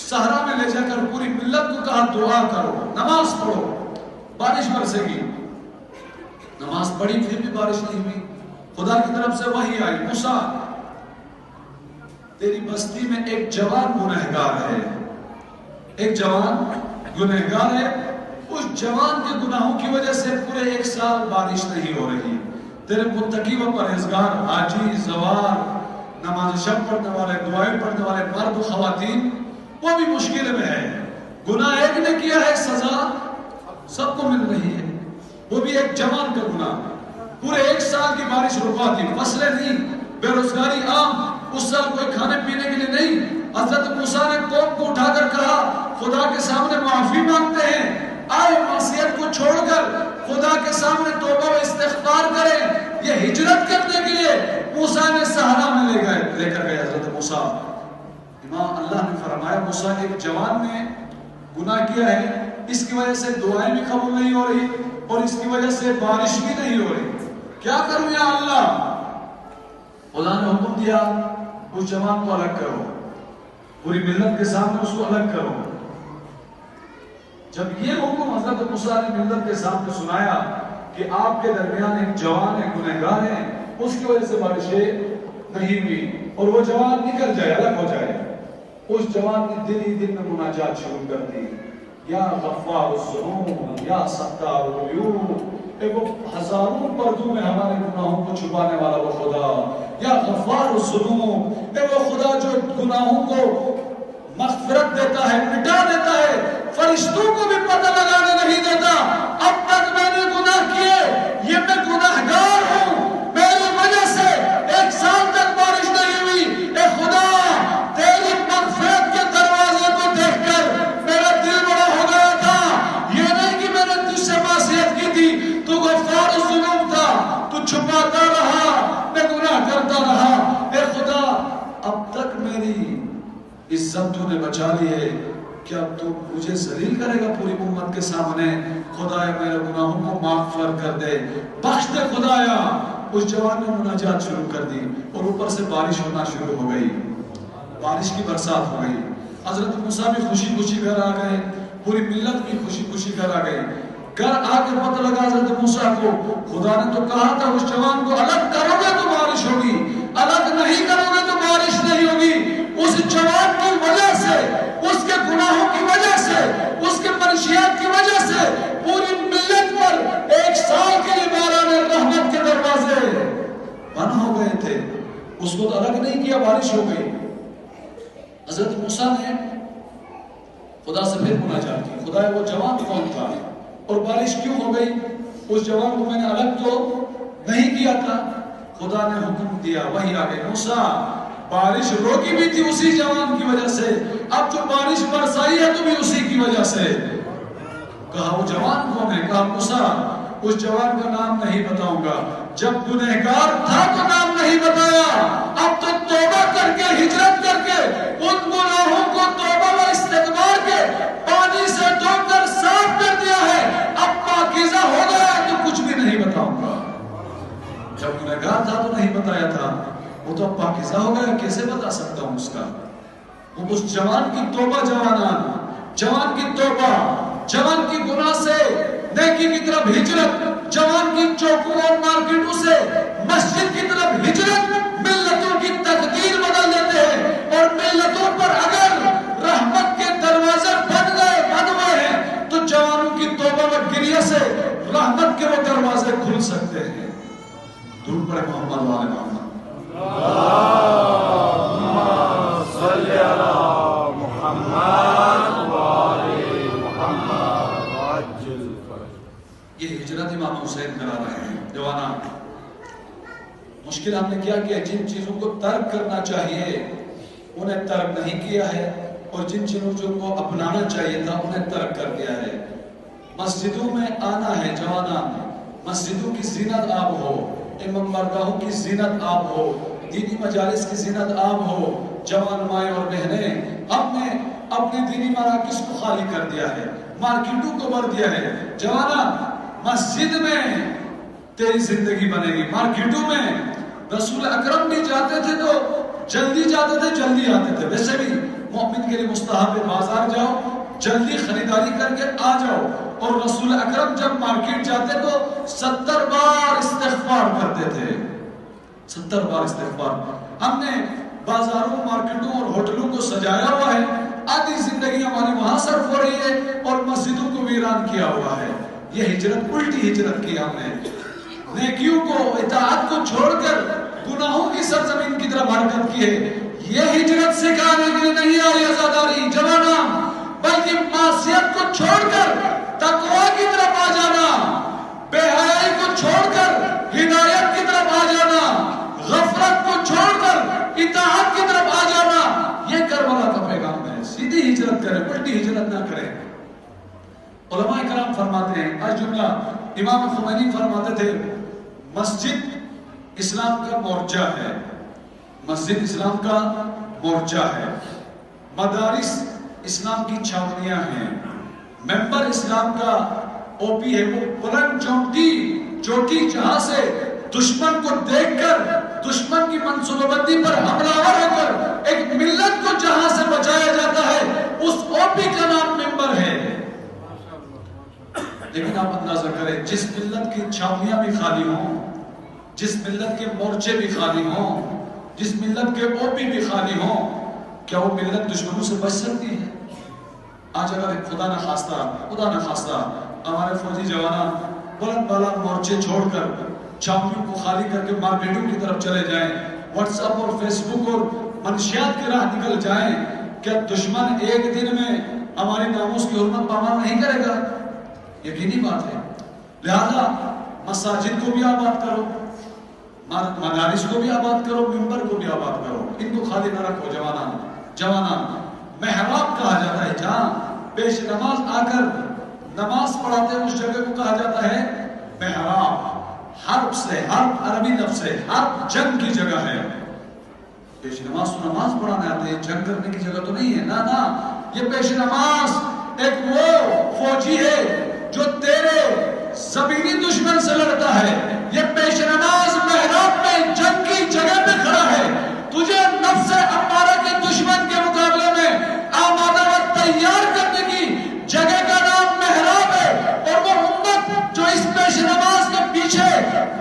صحرا میں لے جا کر پوری ملت کو کہا دعا کرو، نماز پڑھو، بارش برسے گی۔ نماز پڑھی پھر بھی بارش نہیں ہوئی۔ خدا کی طرف سے وحی آئی، موسیٰ تیری بستی میں ایک جوان گنہگار ہے، ایک جوان گنہگار ہے، اس جوان کے گناہوں کی وجہ سے پورے 1 سال بارش نہیں ہو رہی۔ تیرے متقی و پرہیزگار حاجی، زوار، نماز شب پڑھنے والے، دعائیں پڑھنے والے مرد و خواتین وہ بھی مشکل میں ہے۔ گناہ ایک نے کیا ہے، سزا سب کو مل رہی ہے، وہ بھی ایک جوان کا گناہ۔ پورے 1 سال کی بارش رکا دی، فصلیں نہیں، بے روزگاری عام، اس سال کوئی کھانے پینے کے لیے نہیں۔ حضرت موسیٰ نے قوم کو اٹھا کر کہا خدا کے سامنے معافی مانگتے ہیں، آئے معصیت کو چھوڑ کر خدا کے سامنے توبہ و استغفار کریں۔ یہ ہجرت کرنے کے لیے موسیٰ نے صحرا میں لے کر گئے حضرت موسیٰ۔ امام اللہ نے فرمایا موسیٰ ایک جوان نے گناہ کیا ہے، اس کی وجہ سے دعائیں بھی قبول نہیں ہو رہی اور اس کی وجہ سے بارش بھی نہیں ہو رہی، کیا کروں یا اللہ؟ خدا نے حکم دیا اس جوان کو الگ کرو، پوری ملت کے سامنے اس کو الگ کرو۔ جب یہ حکم حضرت موسیٰ نے ملت کے سامنے سنایا کہ آپ کے درمیان ایک جوان ہے، گنہگار ہے، اس کی وجہ سے بارشیں نہیں ہوئی اور وہ جوان نکل جائے، الگ ہو جائے، اس جوان نے دل ہی دل میں مناجات شروع کر دی، یا غفار الذنوب یا ستار العیوب، اے وہ ہزاروں پردوں میں ہمارے گناہوں کو چھپانے والا وہ خدا، یا غفار الذنوب، اے وہ خدا جو گناہوں کو مغفرت دیتا ہے، مٹا دیتا ہے، فرشتوں کو بھی پتہ لگانے نہیں دیتا۔ اب تک میں نے گناہ کیے، یہ میں گناہگار ہوں، میری وجہ سے 1 سال تک بارش نہیں ہوئی، اے خدا تیری مغفرت کے دروازے کو دیکھ کر میرا دل بڑا ہو گیا تھا۔ یہ نہیں کہ میں نے تجھ سے معصیت کی تھی، تو غفار الذنوب تھا، تو چھپاتا رہا، میں گناہ کرتا رہا، اے خدا اب تک میری عزت تو نے بچا لی ہے، کیا تو مجھے ذلیل کرے گا پوری امت کے سامنے؟ خدایا میرے گناہوں کو معاف کر دے، بخش دے خدایا۔ اس جوان نے مناجات شروع کر دی اور اوپر سے بارش ہونا شروع ہو گئی، بارش کی برسات ہو گئی۔ حضرت موسیٰ بھی خوشی خوشی گھر آ گئے، پوری ملت بھی خوشی خوشی گھر آ گئی۔ گھر آ کے پتہ لگا حضرت موسیٰ کو خدا نے تو کہا تھا اس جوان کو الگ کرو گے تو بارش ہوگی، الگ نہیں کرو گے تو بارش نہیں ہوگی۔ اس جوان کی وجہ سے، اس کے گناہوں کی وجہ سے، اس کے منشیات کی وجہ سے پوری ملت پر 1 سال کے لیے باران رحمت کے دروازے بند ہو گئے تھے۔ اس کو تو الگ نہیں کیا، بارش ہو گئی۔ حضرت موسیٰ نے خدا سے پھر مناجات کی، خدا وہ جوان کون تھا اور بارش کیوں ہو گئی؟ اس جوان کو میں نے الگ تو نہیں کیا تھا۔ خدا نے حکم دیا، وہی آ گئی، موسیٰ بارش روکی بھی تھی اسی جوان کی وجہ سے، اب جو بارش برسائی ہے تو بھی اسی کی وجہ سے۔ کہا وہ جوان کون ہے؟ کہا موسیٰ اس جوان کا نام نہیں بتاؤں گا، جب گنہگار تھا تو نام نہیں بتایا، اب تو توبہ کر کے، ہجرت کر کے، ان گناہوں کو توبہ و استغفار کے پانی سے دھو کر صاف کر دیا ہے، اب پاکیزہ ہو گیا تو کچھ بھی نہیں بتاؤں گا۔ جب گنہگار تھا تو نہیں بتایا تھا، وہ تو اب پاکیزہ ہو گیا، کیسے بتا سکتا ہوں اس کا؟ وہ اس جوان کی توبہ، جوان کی توبہ، جوان کی گناہ سے نیکی کی طرف ہجرت، جوان کی چوکوں اور مارکیٹوں سے مسجد کی طرف ہجرت، ملتوں کی تقدیر بدل دیتے ہیں۔ اور ملتوں پر اگر رحمت کے دروازے بند ہوئے ہیں تو جوانوں کی توبہ و گریہ سے رحمت کے وہ دروازے کھل سکتے ہیں۔ درود پڑھے محمد وآل محمد۔ اللہم صلی علی محمد وآل محمد وعجل فرج۔ یہ ہجرت امام حسین کرا رہے ہیں۔ جوانا مشکل ہم نے کیا کہ جن چیزوں کو ترک کرنا چاہیے انہیں ترک نہیں کیا ہے، اور جن چیزوں کو اپنانا چاہیے تھا انہیں ترک کر دیا ہے۔ مسجدوں میں آنا ہے جوانا، مسجدوں کی زینت آپ ہو، امام بارگاہوں کی زینت آپ ہو، دینی مجالس کی زینت آپ ہو۔ جوان مائیں اور بہنیں، ہم نے اپنی دینی مراکز کو خالی کر دیا ہے، مارکیٹوں کو بھر دیا ہے. جوانا مسجد میں تیری زندگی بنے گی، مارکیٹوں میں. رسول اکرم بھی جاتے تھے تو جلدی جاتے تھے، جلدی آتے تھے. ویسے بھی مومن کے لیے مستحب ہے بازار جاؤ، جلدی خریداری کر کے آ جاؤ. اور رسول اکرم جب مارکیٹ جاتے تو 70 بار استغفار کرتے تھے، 70 بار استغفار. ہم نے بازاروں، مارکیٹوں اور ہوٹلوں کو سجایا ہوا ہے، آدھی زندگی ہماری وہاں صرف ہو رہی ہے اور مسجدوں کو ویران کیا ہوا ہے. یہ ہجرت، الٹی ہجرت کی ہم نے. نیکیوں کو، اطاعت کو چھوڑ کر گناہوں کی سرزمین کی طرف حرکت کی ہے. یہ ہجرت سکھانے کے لیے نہیں آئی عزاداری جوانا، بلکہ معصیت کو چھوڑ کر تقویٰ کی طرف آ جانا، بے حیائی کو چھوڑ کر ہدایت کی طرف آ جانا، غفلت کو چھوڑ کر اطاعت کی طرف آ جانا. یہ کربلا کا پیغام ہے. سیدھی ہجرت کریں، الٹی ہجرت نہ کریں. علماء کرام فرماتے ہیں، ہر جملہ امام خمینی فرماتے تھے، مسجد اسلام کا مورچہ ہے، مسجد اسلام کا مورچہ ہے، مدارس اسلام کی چھاونیاں ہیں، ممبر اسلام کا او پی ہے، وہ بلند چوٹی جہاں سے دشمن کو دیکھ کر، دشمن کی منصوبہ بندی پر حملہ ہو کر ایک ملت کو جہاں سے بچایا جاتا ہے، اس او پی کا نام ممبر ہے. لیکن آپ اندازہ کریں، جس ملت کی چھاونیاں بھی خالی ہوں، جس ملت کے مورچے بھی خالی ہوں، جس ملت کے او پی بھی خالی ہوں، کیا وہ ملت دشمنوں سے بچ سکتی ہے؟ آج اگر خدا نہ خواستہ ہمارے فوجی جوانان بلند بالا مورچے چھوڑ کر چھاونیوں کو خالی کر کے مارکیٹوں کی طرف چلے جائیں، واٹس ایپ اور فیس بک اور منشیات کی راہ نکل جائیں، کیا دشمن ایک دن میں ہماری ناموس کی حرمت پامال نہیں کرے گا؟ یقینی بات ہے. لہذا مساجد کو بھی آباد کرو، مدارس کو بھی آباد کرو، ممبر کو بھی آباد کرو. ان کو خالی نہ رکھو. جوانان محراب کہا جاتا ہے جہاں پیش نماز آ کر نماز پڑھاتے ہیں، اس جگہ کو کہا جاتا ہے محراب. حرب سے، حرب عربی لفظ ہے، حرب جنگ کی جگہ ہے. پیش نماز تو نماز پڑھانے آتے ہیں، جنگ کرنے کی جگہ تو نہیں ہے. نہ، یہ پیش نماز ایک وہ فوجی ہے جو تیرے زمینی دشمن سے لڑتا ہے. یہ پیش نماز محراب میں جنگ کی جگہ پہ کھڑا ہے، تجھے نفس امارہ کے دشمن کے مقابلے میں آمادہ و تیار کرنے کی جگہ کا نام محراب ہے. اور وہ امت جو اس پیش نماز کے پیچھے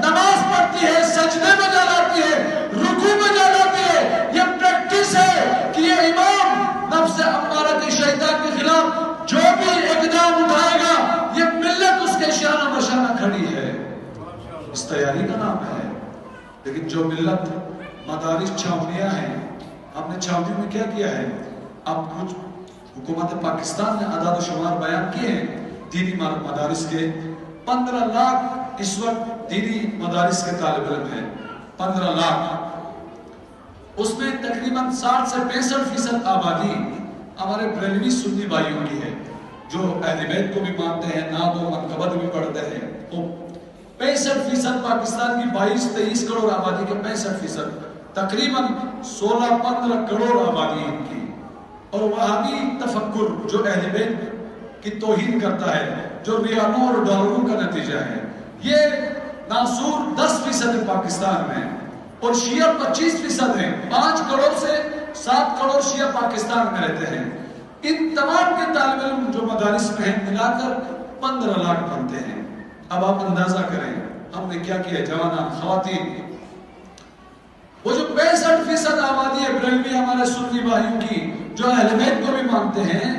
نماز پڑھتی ہے، سجدے میں جا لاتی ہے، رکوع میں جا لاتی ہے، یہ پریکٹس ہے کہ یہ امام نفس امارہ کے شیطان کے خلاف جو بھی اقدام اٹھائے گا، یہ ملت اس کے شانہ بشانہ کھڑی ہے. اس تیاری کا نام ہے. لیکن جو ملت مدارس چھاونیاں ہیں، ہم نے چھاونیوں میں کیا کیا ہے؟ اب کچھ حکومت پاکستان نے اعداد و شمار بیان کیے ہیں دینی مدارس کے. 15 لاکھ اس وقت دینی مدارس کے طالب علم ہیں، 15 لاکھ. اس میں تقریباً 60 سے 65% آبادی ہمارے بریلوی سنی بھائیوں کی ہے، جو اہل بیت کو بھی مانتے ہیں، نعت و منقبت بھی پڑھتے ہیں. تو 65% پاکستان کی 22-23 کروڑ آبادی کے 65%، تقریباً 16-15 کروڑ آبادی ان کی. اور وہابی تفکر جو اہل بیت کی توہین کرتا ہے، جو ریالوں اور ڈالروں کا نتیجہ ہے، یہ ناصور 10% ہے پاکستان میں، اور شیعہ 25% ہیں. 5 کروڑ سے 7 کروڑ شیعہ پاکستان میں رہتے ہیں. ان تمام کے طالب علم جو مدارس میں ہیں ملا کر 15 لاکھ بنتے ہیں. اب آپ اندازہ کریں ہم نے کیا کیا. جوانان، خواتین، وہ جو 65% آبادی ہے بریلوی ہمارے سنی بھائیوں کی جو اہل بیت کو بھی مانتے ہیں،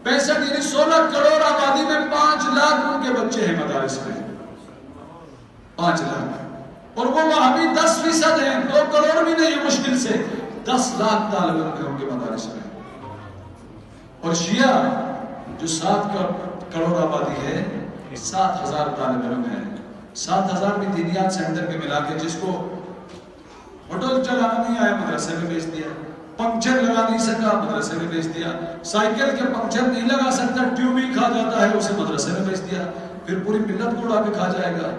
65 یعنی 16 کروڑ آبادی میں 5 لاکھ ان کے بچے ہیں مدارس میں. 5 لاکھ. اور وہ وہابی 10% ہیں، 2 کروڑ بھی نہیں، مشکل سے 10 لاکھ طالب علم ہیں ان کے مدارس میں. اور شیعہ جو 7 کروڑ آبادی ہے، 7,000 طالب علم ہیں. 7,000 بھی دینیات سینٹر کے ملا کے، جس کو ہوٹل چلانا نہیں آیا مدرسے میں بھیج دیا، پنکچر لگا نہیں سکا مدرسے میں بھیج دیا، سائیکل کے پنکچر نہیں لگا سکتا ٹیوب ہی کھا جاتا ہے اسے مدرسے میں بھیج دیا. پھر پوری ملت کو اڑا کے کھا جائے گا.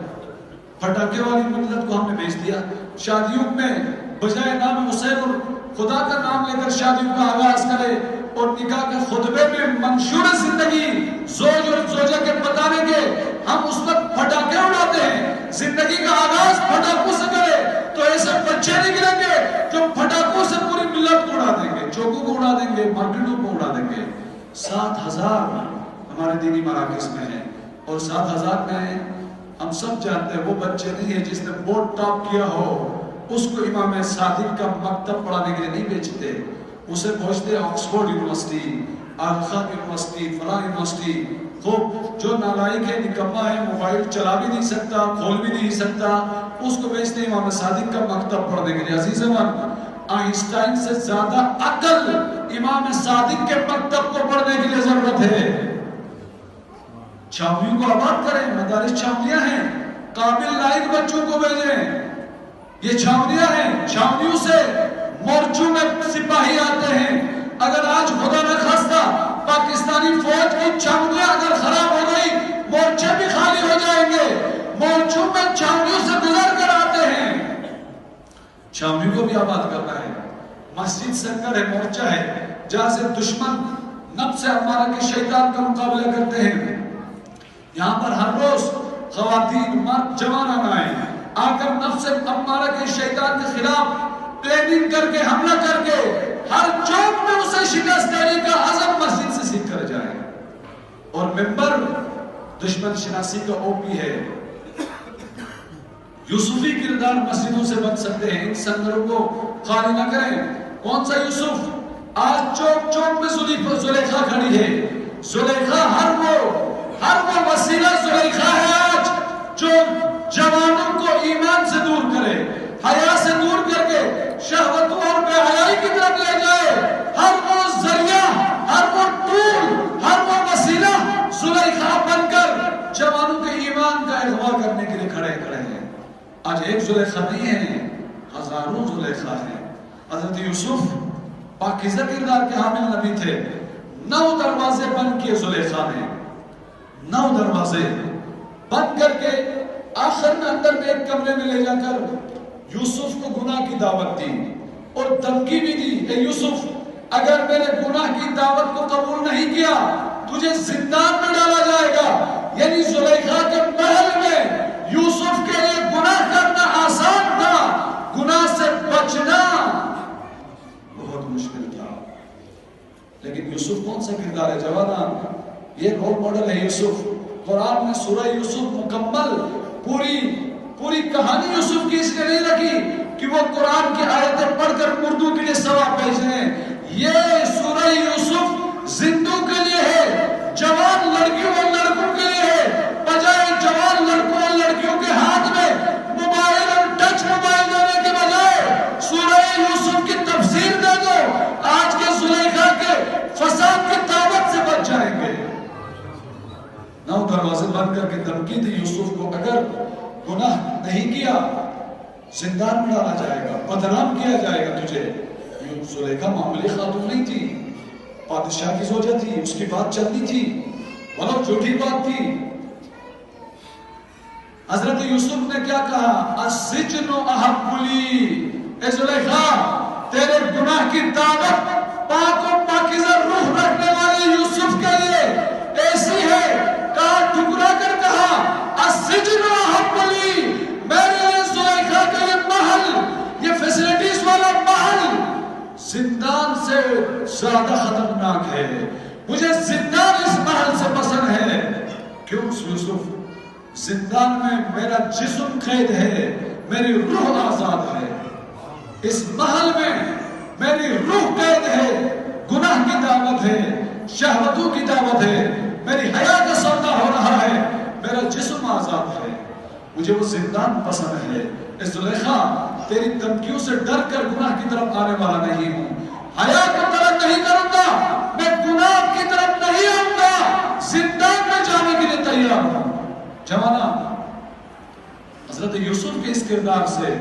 پٹاخے والی ملت کو ہم نے بھیج دیا. شادیوں میں بجائے نام حسین اور خدا کا نام لے کر شادیوں کا آغاز کرے اور نکاح کے خطبے میں منشور زندگی زوج اور زوجہ کے بتانے کے ہم اس وقت پٹاخے اڑاتے ہیں، زندگی کا آغاز پٹاخوں سے کرے تو ایسے بچے نکلیں گے جو پٹاخوں سے پوری ملت کو اڑا دیں گے، چوکوں کو اڑا دیں گے، مارکیٹوں کو اڑا دیں گے۔ 7,000 ہمارے دینی مراکز میں ہیں، اور 7,000 میں ہم سب جانتے ہیں وہ بچے نہیں ہیں جس نے بورڈ ٹاپ کیا ہو اس کو امام صادق کا مکتب پڑھانے کے لیے نہیں بیچتے، اسے پہنچتے آکسفورڈ یونیورسٹی، آغا خان یونیورسٹی، فلاں یونیورسٹی۔ خوب جو نالائق ہے، نکما ہے، موبائل چلا بھی نہیں سکتا، کھول بھی نہیں سکتا، اس کو بیچتے امام صادق کا مکتب پڑھنے کے لیے۔ عزیز من، آئنسٹائن سے زیادہ عقل امام صادق کے مکتب کو پڑھنے کے لیے ضرورت ہے۔ چھاؤنیوں کو آباد کریں، مدارس چھاؤنیاں ہیں، قابل لائق بچوں کو بھیجیں۔ یہ چھاؤنیاں ہیں، چھاؤنیوں سے مورچوں میں سپاہی آتے ہیں۔ اگر آج خدا نہ خواستہ پاکستانی فوج کی چھاؤنیاں اگر خراب ہو گئی، مورچے بھی خالی ہو جائیں گے۔ مورچوں میں چھاؤنیوں سے گزر کر آتے ہیں، چھاؤنیوں کو بھی آباد کرنا ہے۔ مسجد سنگر ہے، مورچہ ہے، جہاں سے دشمن نفس امارہ کے شیطان کا مقابلہ کرتے ہیں۔ یہاں پر ہر روز خواتین، مرد، جوانان آئیں، آ کر نفس امارہ کے شیطان کے خلاف پلاننگ کر کے، حملہ کر کے ہر چوک میں اسے شکست دینے کا عزم مسجد سے سیکھ کر جائیں۔ اور ممبر دشمن شناسی کا اوپی ہے۔ یوسفی کردار مسجدوں سے بن سکتے ہیں، ان سنگروں کو خالی نہ کریں۔ کون سا یوسف؟ آج چوک چوک میں زلیخا کھڑی ہے۔ زلیخا ہر وہ وسیلہ زلیخا ہے آج جو جوانوں کو ایمان سے دور کرے، حیا سے دور کر کے شہوتوں اور بے حیائی کی طرف لے جائے۔ ہر وہ ذریعہ، ہر وہ ٹول، ہر وہ وسیلہ زلیخا بن کر جوانوں کے ایمان کا اغوا کرنے کے لیے کھڑے ہیں۔ آج ایک زلیخا نہیں ہے، ہزاروں زلیخا ہیں۔ حضرت یوسف پاکیزہ کردار کے حامل نبی تھے۔ 9 دروازے بند کیے زلیخا نے، 9 دروازے بند کر کے آخر میں اندر میں ایک کمرے میں لے جا کر یوسف کو گناہ کی دعوت دی اور دھمکی بھی دی کہ یوسف اگر میرے گناہ کی دعوت کو قبول نہیں کیا تجھے زندان میں ڈالا جائے گا۔ یعنی زلیخا کے محل میں یوسف کے لیے گناہ کرنا آسان تھا، گناہ سے بچنا بہت مشکل تھا۔ لیکن یوسف کون سا کردار ہے جوانان؟ یہ رول ماڈل ہے یوسف۔ قرآن میں سورہ یوسف مکمل پوری کہانی یوسف کی اس لیے نہیں رکھی کہ وہ قرآن کی آیتیں پڑھ کر اردو کے لیے ثواب بھیج رہے ہیں۔ یہ سورہ یوسف زندوں کے لیے ہے، جوان لڑکیوں اور لڑکوں کے لیے ہے۔ بجائے جوان لڑکوں اور لڑکیوں کے ہاتھ میں موبائل اور ٹچ موبائل دینے کے بجائے سورہ یوسف کی تفسیر دے دو، آج کے زلیخا کے فساد کی دعوت سے بچ جائیں گے۔ 9 دروازے بند کر کے دھمکی دی یوسف کو، اگر گناہ نہیں کیا زندان میں ڈالا جائے گا، بدنام کیا جائے گا تجھے۔ زلیخا معمولی خاتون نہیں تھی، بادشاہ کی زوجہ تھی، اس کی بات چلنی تھی، ولو جھوٹی بات تھی۔ حضرت یوسف نے کیا کہا؟ السجن احب لی، اے زلیخا تیرے گناہ کی دعوت پاک و پاکیزہ روح رکھنے والے یوسف کے لیے ایسی ہے، کہا ٹھکرا کر کہا السجن احب لی، میرے لیے زلیخا کے لیے محل، یہ فیسلٹیز والا محل زندان سے زیادہ خطرناک ہے، مجھے زندان اس محل سے پسند ہے۔ کیوں یوسف؟ زندان میں میرا جسم قید ہے، میری روح آزاد ہے، اس محل میں میری روح قید ہے، گناہ کی دعوت ہے، شہوتوں کی دعوت ہے، میری حیا کا سودا ہو رہا ہے، میرا جسم آزاد ہے، مجھے وہ زندان پسند ہے۔ اے زلیخا تیری دھمکیوں سے ڈر کر گناہ کی طرف آنے والا نہیں ہوں، حیا کو ترک نہیں کروں گا، میں گناہ کی طرف نہیں آؤں گا، زندان میں جانے کے لیے تیار ہوں۔ جوانا حضرت یوسف کے اس کردار سے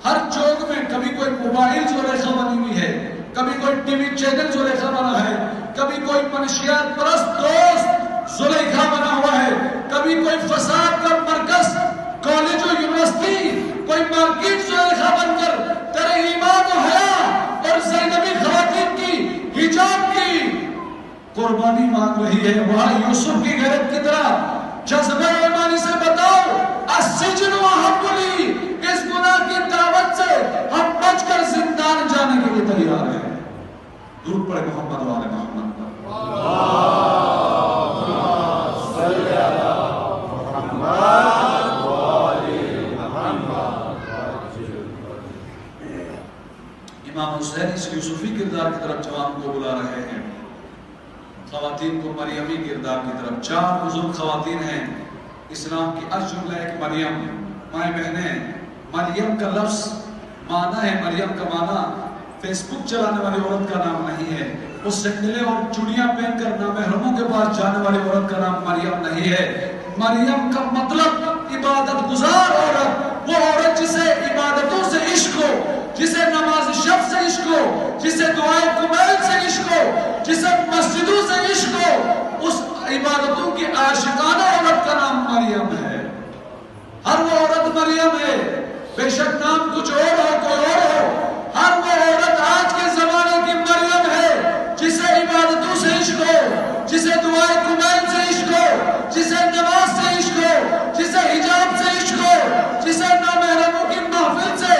ہر چوک میں کبھی کوئی موبائل زلیخا بنی ہوئی ہے، کبھی کوئی ٹی وی چینل زلیخا بنا ہے، کبھی کوئی منشیات پرست دوست زلیخا بنا ہوا ہے، کبھی کوئی فساد کا مرکز کالج و یونیورسٹی، کوئی مارکیٹ زلیخا بن کر تیرے ایمان و حیا اور قربانی مانگ رہی ہے، وہاں یوسف کی غیرت کی طرح جذبہ ایمانی سے بتاؤ السجن احب لی، اس گناہ کی دعوت سے ہم بچ کر زندان جانے کے لیے تیار ہیں۔ درود پڑھے محمد و آل محمد پر۔ امام حسین اس یوسفی کردار کی طرف جوان کو بلا رہے ہیں، خواتین کو مریمی کردار کی طرف۔ 4 بزرگ خواتین ہیں اسلام کی، از جملہ ایک مریم۔ مائیں بہنیں، مریم کا لفظ معنی ہے، مریم کا معنی فیس بک چلانے والی عورت کا نام نہیں ہے، وہ سینڈلیں اور چوڑیاں پہن کر نامحرموں کے پاس جانے والی عورت کا نام مریم نہیں ہے۔ مریم کا مطلب عبادت گزار عورت، وہ عورت جسے عبادتوں سے عشق ہو، جسے نماز شب سے عشق ہو، جسے دعائے کمیل سے عشق ہو، جسے مسجدوں سے عشق ہو، اس عبادتوں کی عاشقانہ عورت کا نام مریم ہے۔ ہر وہ عورت مریم ہے، بے شک نام کچھ اور ہو، کوئی اور ہو، ہر وہ عورت آج کے زمانے کی مریم ہے جسے عبادتوں سے عشق ہو، جسے دعائے کمیل سے عشق ہو، جسے نماز سے عشق ہو، جسے حجاب سے عشق ہو، جسے نامحرموں کی محفل سے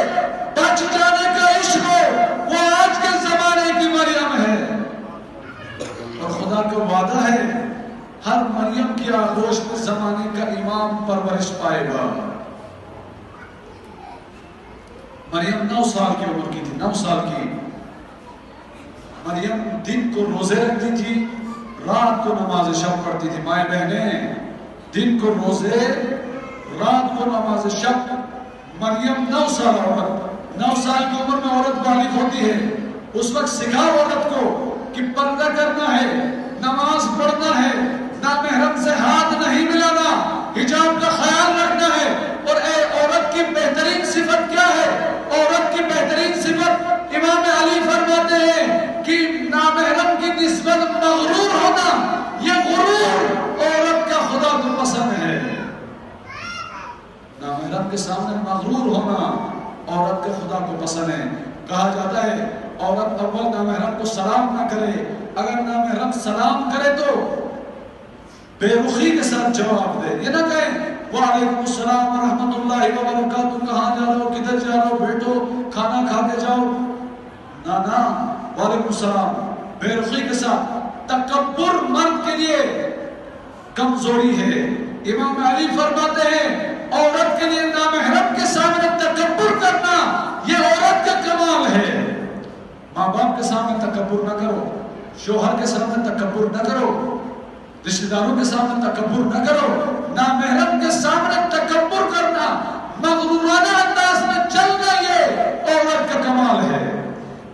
بچ جانے کا عشق ہو، وہ آج کے زمانے کی مریم ہے۔ اور خدا کا وعدہ ہے ہر مریم کی آغوش میں زمانے کا امام پرورش پائے گا۔ مریم 9 سال کی عمر کی تھی، 9 سال کی۔ مریم دن کو روزے رکھتی تھی، رات کو نماز شب پڑھتی تھی۔ مائیں بہنیں، دن کو روزے، رات کو نماز شب۔ مریم 9 سال عورت، 9 سال کی عمر میں عورت بالغ ہوتی ہے۔ اس وقت سکھاؤ عورت کو کہ پردہ کرنا ہے، نماز پڑھنا ہے، نامحرم سے ہاتھ نہیں ملانا، حجاب کا خیال رکھنا ہے۔ اور اے عورت کی بہترین صفت کیا ہے؟ عورت کی بہترین صفت امام علی فرماتے ہیں کہ نامحرم کی نسبت مغرور ہونا، یہ غرور عورت کا خدا کو پسند ہے۔ نامحرم کے سامنے مغرور ہونا عورت کے خدا کو پسند ہے۔ کہا جاتا ہے عورت اول نامحرم کو سلام نہ کرے، اگر نامحرم سلام کرے تو بے رخی کے ساتھ جواب دے، یہ نہ کہیں وعلیکم السلام ورحمۃ اللہ وبرکاتہ، کہاں جا رہے ہو، کدھر جا رہے ہو، بیٹھو کھانا کھا کے جاؤ، نہ وعلیکم السلام، بے رخی کے ساتھ۔ تکبر مرد کے لیے کمزوری ہے۔ امام علی فرماتے ہیں عورت کے لیے نامحرم کے سامنے تکبر کرنا یہ عورت کا کمال ہے۔ ماں باپ کے سامنے تکبر نہ کرو، شوہر کے سامنے تکبر نہ کرو، رشتہ داروں کے سامنے تکبر نہ کرو۔ نامحرم کے سامنے تکبر کرنا، مغرورانہ انداز میں چلنا، یہ عورت کا کمال ہے۔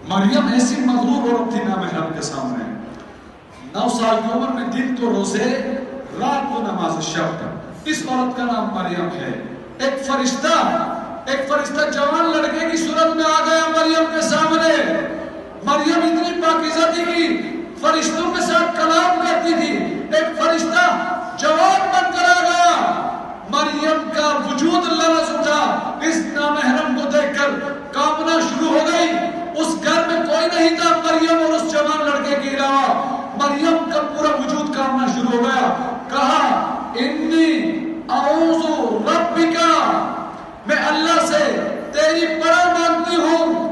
مریم ایسی مغرور عورت تھی نامحرم کے سامنے۔ 9 سال کی عمر میں دن کو روزے، رات کو نماز شب۔ اس عورت کا نام مریم ہے۔ ایک فرشتہ جوان لڑکے کی صورت میں آ گیا مریم کے سامنے۔ مریم اتنی پاکیزہ تھی کہ فرشتوں کے ساتھ کلام کرتی تھی۔ ایک فرشتہ جوان بن کر آ گیا، مریم کا وجود لرز اٹھا۔ اس نامحرم کو دیکھ کر کانپنا شروع ہو گئی۔ اس گھر میں کوئی نہیں تھا مریم اور اس جوان لڑکے کے علاوہ۔ مریم کا پورا وجود کانپنا شروع ہو گیا۔ کہا انی اعوذ ربکا، میں اللہ سے تیری پناہ مانگتی ہوں۔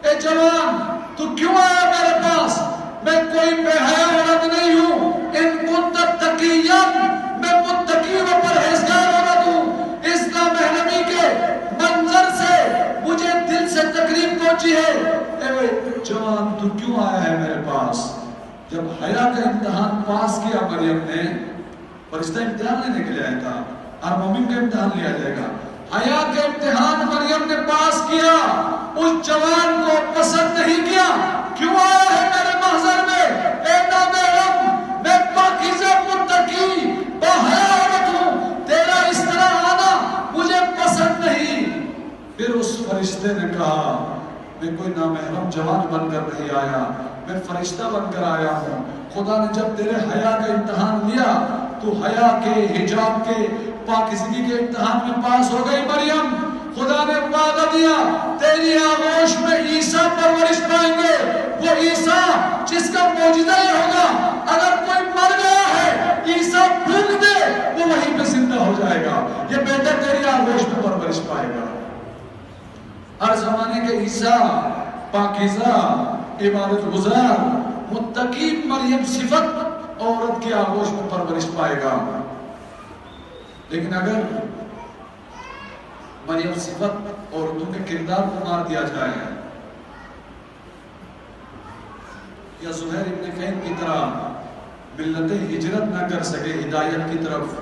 اے جوان تو کیوں آیا میرے پاس؟ میں کوئی بے حیا عورت نہیں ہوں۔ ان کنت تقیا، میں متقی و پرہیزگار عورت ہوں۔ اس نامحرمی کے منظر سے مجھے دل سے تکلیف پہنچی ہے۔ اے جوان تو کیوں آیا ہے میرے پاس؟ جب حیا کا امتحان پاس کیا مریم نے، فرشتہ امتحان لینے کے لیے آیا تھا، ہر مومن کا امتحان لیا جائے گا۔ حیا کا امتحان مریم نے پاس کیا، اس جوان کو پسند نہیں کیا۔ کیوں آیا ہے میرے محضر میں؟ اے نامحرم، میں پاکیزہ متقی باحیا عورت ہوں، تیرا اس طرح آنا مجھے پسند نہیں۔ پھر اس فرشتے نے کہا میں کوئی نامحرم جوان بن کر نہیں آیا، میں فرشتہ بن کر آیا ہوں۔ خدا نے جب تیرے حیا کا امتحان لیا تو حیا کے، حجاب کے، پاکیزگی کے امتحان میں پاس ہو گئی مریم۔ خدا نے وعدہ دیا تیری آغوش میں عیسیٰ پرورش پائیں گے، وہ عیسیٰ جس کا معجزہ یہ ہوگا اگر کوئی مر گیا ہے عیسیٰ پھونک دے وہ وہیں پہ زندہ ہو جائے گا، یہ بیٹا تیری آغوش میں پرورش پائے گا۔ ہر زمانے کے عیسیٰ پاکیزہ عبادت گزار متقی مریم صفت عورت کی آغوش میں پرورش پائے گا، لیکن اگر مریم صفت عورتوں کے کردار کو مار دیا جائے یا زہیر ابن قین کی طرح ملت ہجرت نہ کر سکے ہدایت کی طرف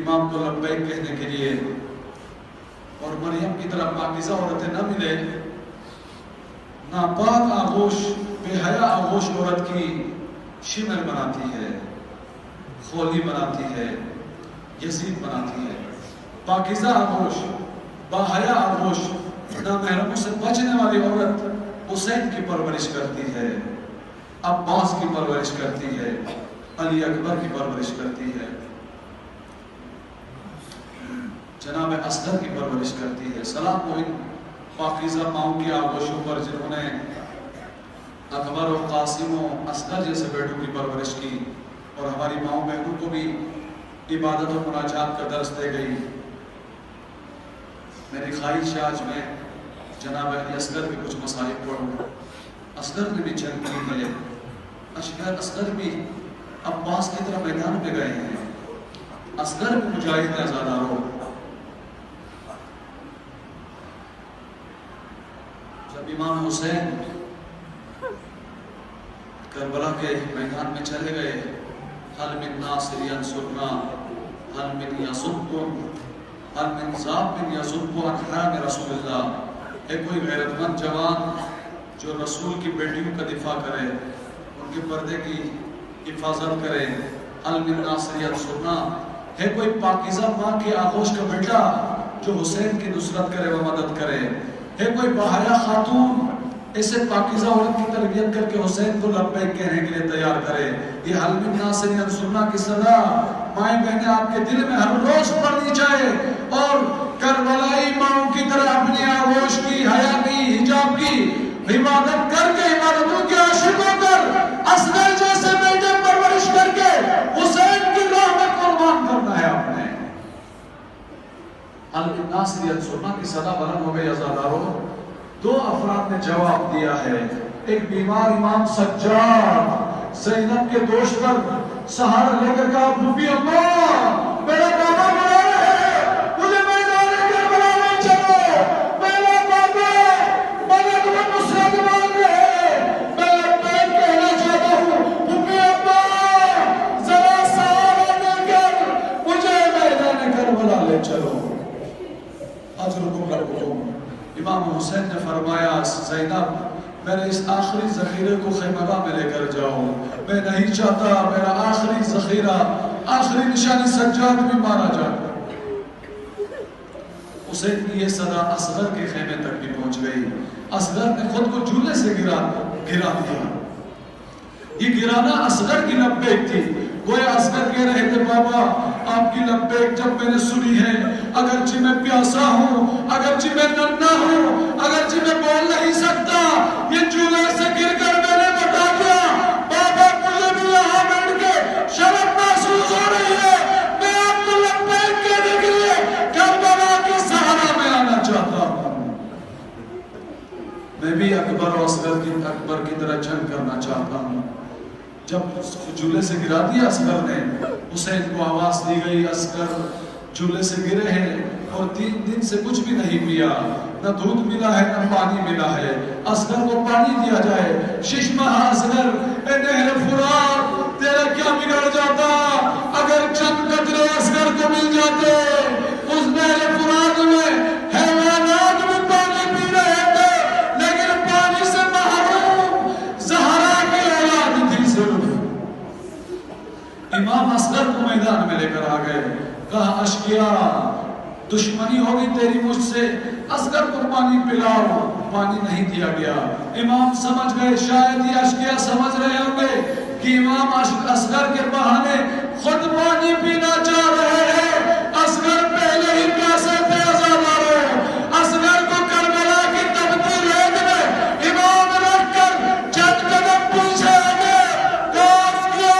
امام کو لبیک کہنے کے لیے، اور مریم کی طرح پاکیزہ عورتیں نہ ملے، ناپاک آغوش بے حیا آغوش عورت کی شمر بناتی ہے، خولی بناتی ہے، یزید بناتی ہے۔ پاکیزہ آغوش باحیا آغوش نامحرموں سے بچنے والی عورت حسین کی پرورش کرتی ہے، عباس کی پرورش کرتی ہے، علی اکبر کی پرورش کرتی ہے، جناب اصغر کی پرورش کرتی ہے۔ سلام ہو ان پاکیزہ ماؤں کی آغوشوں پر جنہوں نے اکبر و قاسم و اصغر جیسے بیٹوں کی پرورش کی، اور ہماری ماؤں بہنوں کو بھی عبادت و مناجات کا درس دے گئی۔ میری خواہش آج میں جناب علی اصغر کے کچھ مصائب پڑھوں۔ اصغر نے بھی جنگ کی ہے، اصغر بھی عباس کی طرح میدان پہ گئے ہیں، اصغر بھی مجاہد ازاداروں۔ جب امام حسین کربلا کے میدان میں چلے گئے، حل من ناصر ینصرنا حل من یصدکم حل من ذاب یصد عن حرام رسول اللہ، ہے کوئی غیرت مند جوان جو رسول کی بیٹیوں کا دفاع کرے، ان کے پردے کی حفاظت کرے، حل من ناصر ینصرنا، ہے کوئی پاکیزہ ماں کی آغوش کا بیٹا جو حسین کی نصرت کرے و مدد کرے، ہے کوئی باحیا خاتون اسے پاکیزہ عورت کی تربیت کر کے حسین کو لبیک کہنے کے لیے تیار کرے۔ یہ حل من ناصر ینصرنا کی صدا مائیں بہنیں آپ کے دل میں ہر روز پڑھنی چاہے، اور کربلائی ماؤں کی طرح اپنی آغوش کی، حیا کی، حجاب کی عبادت کر کے، عبادتوں کے عاشق ہو کر، اصغر جیسے بیٹے پرورش کر کے حسین کی راہ میں قربان کرنا ہے آپ نے۔ حل من ناصر ینصرنا کی صدا بلند ہو گئی عزاداروں۔ دو افراد نے جواب دیا ہے، ایک بیمار امام سجاد زینب کے دوش پر سہارا لے کر کہا، بھوپی اللہ میرا بابا بڑا ہے، مجھے میدان کربلا میں چلو، میرا بابا مدد و نصرت مانگ رہے، میں لبیک کہنا چاہتا ہوں، بھوپی اللہ ذرا سہارا دے کر مجھے میدان کربلا لے چلو، اجرکم ربکم۔ امام حسین نے فرمایا، زینب میرے اس آخری ذخیرے کو خیمگاہ میں لے کر جاؤ، میں نہیں چاہتا میرا آخری ذخیرہ، آخری نشانی سجاد بھی مارا جائے۔ حسین کی یہ صدا اصغر کے خیمے تک بھی پہنچ گئی، اصغر نے خود کو جھولے سے گرا دیا۔ یہ گرانا اصغر کی لبیک تھی، گویا اصغر کہہ رہے تھے، بابا آپ کی لبیک جب میں نے سنی ہے، اگرچہ میں پیاسا ہوں، اگرچہ میں ننھا ہوں، اگرچہ میں بول نہیں سکتا، یہ چولہے سے گر کر میں نے بتا دیا، بابا مجھے بھی یہاں بیٹھ کے شرف محسوس ہو رہی ہے، میں آپ کو لبیک کہنے کے لیے کربلا کی صحرا میں آنا چاہتا ہوں۔ میں بھی اکبر و اصغر کی طرح جنگ کرنا چاہتا ہوں۔ جب جھولے سے گرا دیا اصغر نے، حسین کو آواز دی گئی، اصغر جھولے سے گرے ہیں اور 3 دن سے کچھ بھی نہیں پیا، نہ دودھ ملا ہے نہ پانی ملا ہے، اصغر کو پانی دیا جائے۔ 6 ماہ اصغر، اے نہر فرات تیرا کیا بگڑ جاتا اگر چند قطرے اصغر کو مل جاتے؟ اس نہر فرات میں حیوانات بھی پانی پی رہے تھے، لیکن پانی سے محروم زہرا کی اولاد تھی صرف۔ امام اصغر کو میدان میں لے کر آ گئے، کہا اشکیا دشمنی ہوگی تیری مجھ سے، اصغر کو پانی پلاؤ، پانی نہیں دیا گیا۔ امام سمجھ گئے، شاید یہ اشکیا سمجھ رہے ہوں گے کہ امام اصغر کے بہانے خود پانی پینا چاہ رہے ہیں۔ اصغر پہلے ہی پیاسے تھے عزاداروں، اصغر کو کربلا کی تپتی ریت میں امام رکھ کر چند قدم پیچھے آگے، کہا اشکیا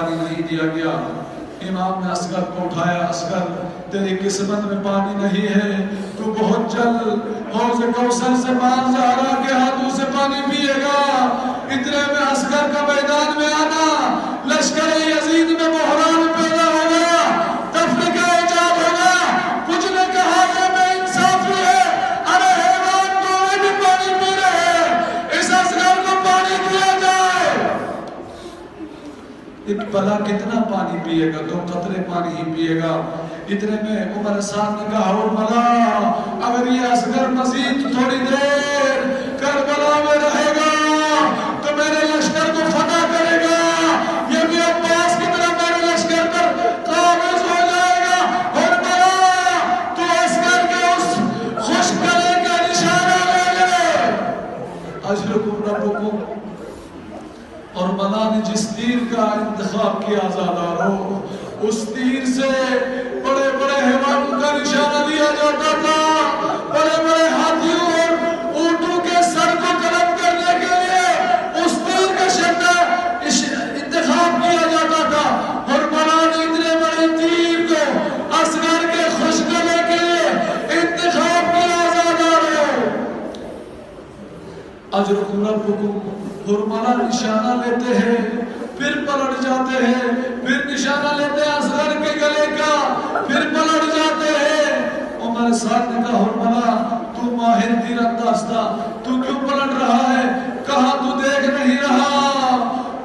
پانی نہیں دیا گیا. امام نے اصغر کو اٹھایا. اصغر تیری قسمت میں پانی نہیں ہے, تو بہت جلد حوض کوثر سے باہر جا رہا کہ ہاتھوں سے پانی پیے گا. اتنے میں اصغر کا میدان میں آنا, لشکر یزید میں بحران پیدا ہو گیا, تفرقہ ایجاد ہو گیا. کچھ نے کہا کہ میں انصافی ہے, ارے حیوان تو بھی پانی پی رہے ہیں, اس اصغر کو پانی دیا جائے. ایک بلا کتنا پانی پیے گا؟ 2 قطرے پانی ہی پیے گا. اتنے میں عمر سعد نے کہا, اور بلا اگر یہ اصغر مزید تھوڑی دیر کربلا میں رہے گا تو میرے لشکر کو فتح کرے گا, یہ بھی عباس کی طرح میرے لشکر پر قابض ہو جائے گا. اور بلا تو اصغر کے اس خوش گلے کا نشانہ لے لے. اجرکم ربکم. اور بلا نے جس تیر کا انتخاب کیا آزادارو, اس تیر سے بڑے بڑے حیوانوں کا نشانہ دیا جاتا تھا. بڑے بڑے ہاتھیوں اور اونٹوں کے سر کو قلم کرنے کے لیے اس تیر کا انتخاب کیا جاتا تھا. اور بلا نے اتنے بڑے تیر کو اصغر کے خوش گلے کے لیے انتخاب کیا آزادارو. اجرکم ربکم. حرملا نشانہ لیتے ہیں, پھر پلٹ جاتے ہیں, پھر نشانہ لیتے ہیں اصغر کے گلے کا, پھر پلٹ جاتے ہیں. عمر سعد نے کہا, حرملا تو ماہر تیر انداز تھا, تو کیوں پلٹ رہا ہے؟ کہا تو دیکھ نہیں رہا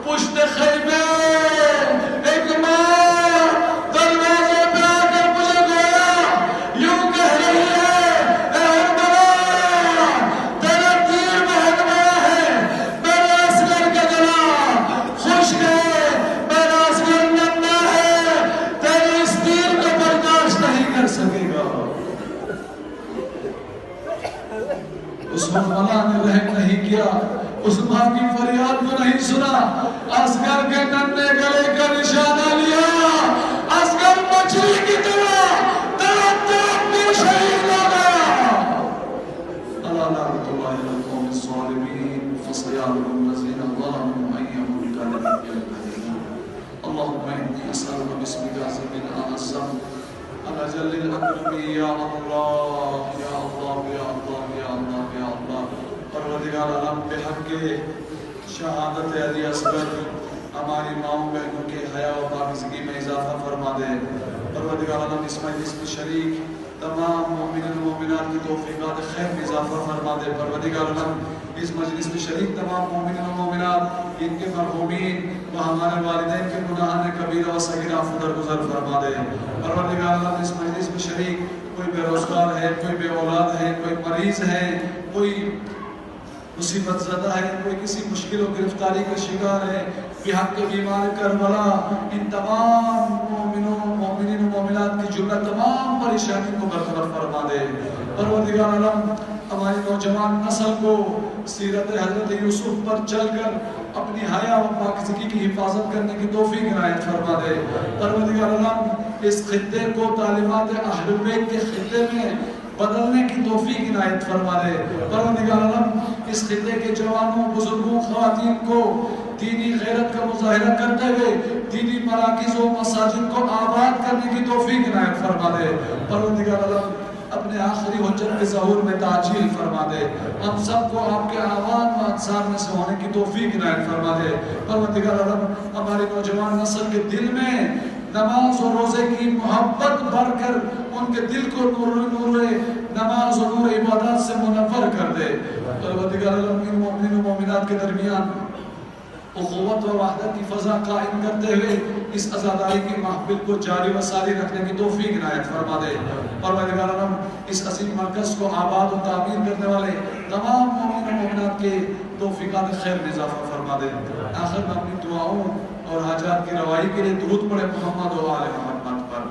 پشت خیمے ایک ماں دروازے پہ آ کر مجھے گویا یوں کہہ رہی ہے, اے حرملا تیرا تیر بہت بڑا ہے, میرے اصغر کا گلا خوش ہے, میرا اصغر ننھا ہے, تیرے اس تیر کو برداشت نہیں کر سکے گا. اس حرملا نے رحم نہیں کیا, اس ماں کی فریاد کو نہیں سنا, اصغر کے ننھے گلے کا نشانہ لیا. اصغر مچھلی کی طرح تڑپ تڑپ کر شہید ہو گیا. الا لعنۃ اللہ علی القوم الظالمین فسيعلم الذين ظلموا أي منقلب ينقلبون. اللهم إني أسألك باسمك العظيم الأعظم الأجل الأكرم يا الله يا الله يا الله يا الله يا الله. پروردگار عالم بحق شہادت علی اصغر ہماری ماؤں بہنوں کے حیا و پاکیزگی میں اضافہ فرما دے. پروردگار عالم اس مجلس میں شریک تمام مومنین و مومنات کی توفیقات خیر میں اضافہ فرما دے. پروردگار عالم اس مجلس میں شریک تمام مومنین و مومنات ان کے مرحومین و ہمارے والدین کے گناہان کبیرہ و صغیرہ عفو درگزر فرما دے. پروردگار عالم اس مجلس میں شریک کوئی بے روزگار ہے, کوئی بے اولاد ہے, کوئی مریض ہے, کوئی مصیبت زدہ ہے, کوئی کسی مشکل و گرفتاری کا شکار ہے, بحق بیمار کربلا ان تمام مومنین و مومنات کی جملہ تمام پریشانی کو برطرف فرما دے. پروردگار عالم ہماری نوجوان نسل کو سیرت حضرت یوسف پر چل کر اپنی حیا و پاکیزگی کی حفاظت کرنے کی توفیق عنایت فرما دے. پروردگار عالم اس خطے کو تعلیمات اہل بیت کے خطے میں بدلنے کی توفیق عنایت فرما دے. پروردگار عالم اس خطے کے جوانوں, بزرگوں, خواتین کو دینی غیرت کا مظاہرہ کرتے ہوئے دینی مراکز و مساجد کو آباد کرنے کی توفیق عنایت فرما دے. پروردگار عالم اپنے آخری حجت کے ظہور میں تعجیل فرما دے. ہم سب کو آپ کے آوان و انصار میں سے ہونے کی توفیق عنایت فرما دے. پروردگار عالم ہماری نوجوان نسل کے دل میں نماز و روزے کی محبت بڑھ کر ان کے دل کو نور نماز و نور عبادات سے منور کر دے. پروردگار عالم ان مومنین و مومنات کے درمیان اخوت و وحدت کی فضا قائم کرتے ہوئے اس عزاداری کی محفل کو جاری و ساری رکھنے کی توفیق عنایت فرما دے. پروردگار عالم اس عظیم مرکز کو آباد و تعمیر کرنے والے تمام مومنین و مومنات کے توفیقات خیر میں اضافہ فرما دے. آخر میں اپنی دعاؤں اور حاجات کی روائی کے لیے درود پڑھے محمد و آل محمد پر.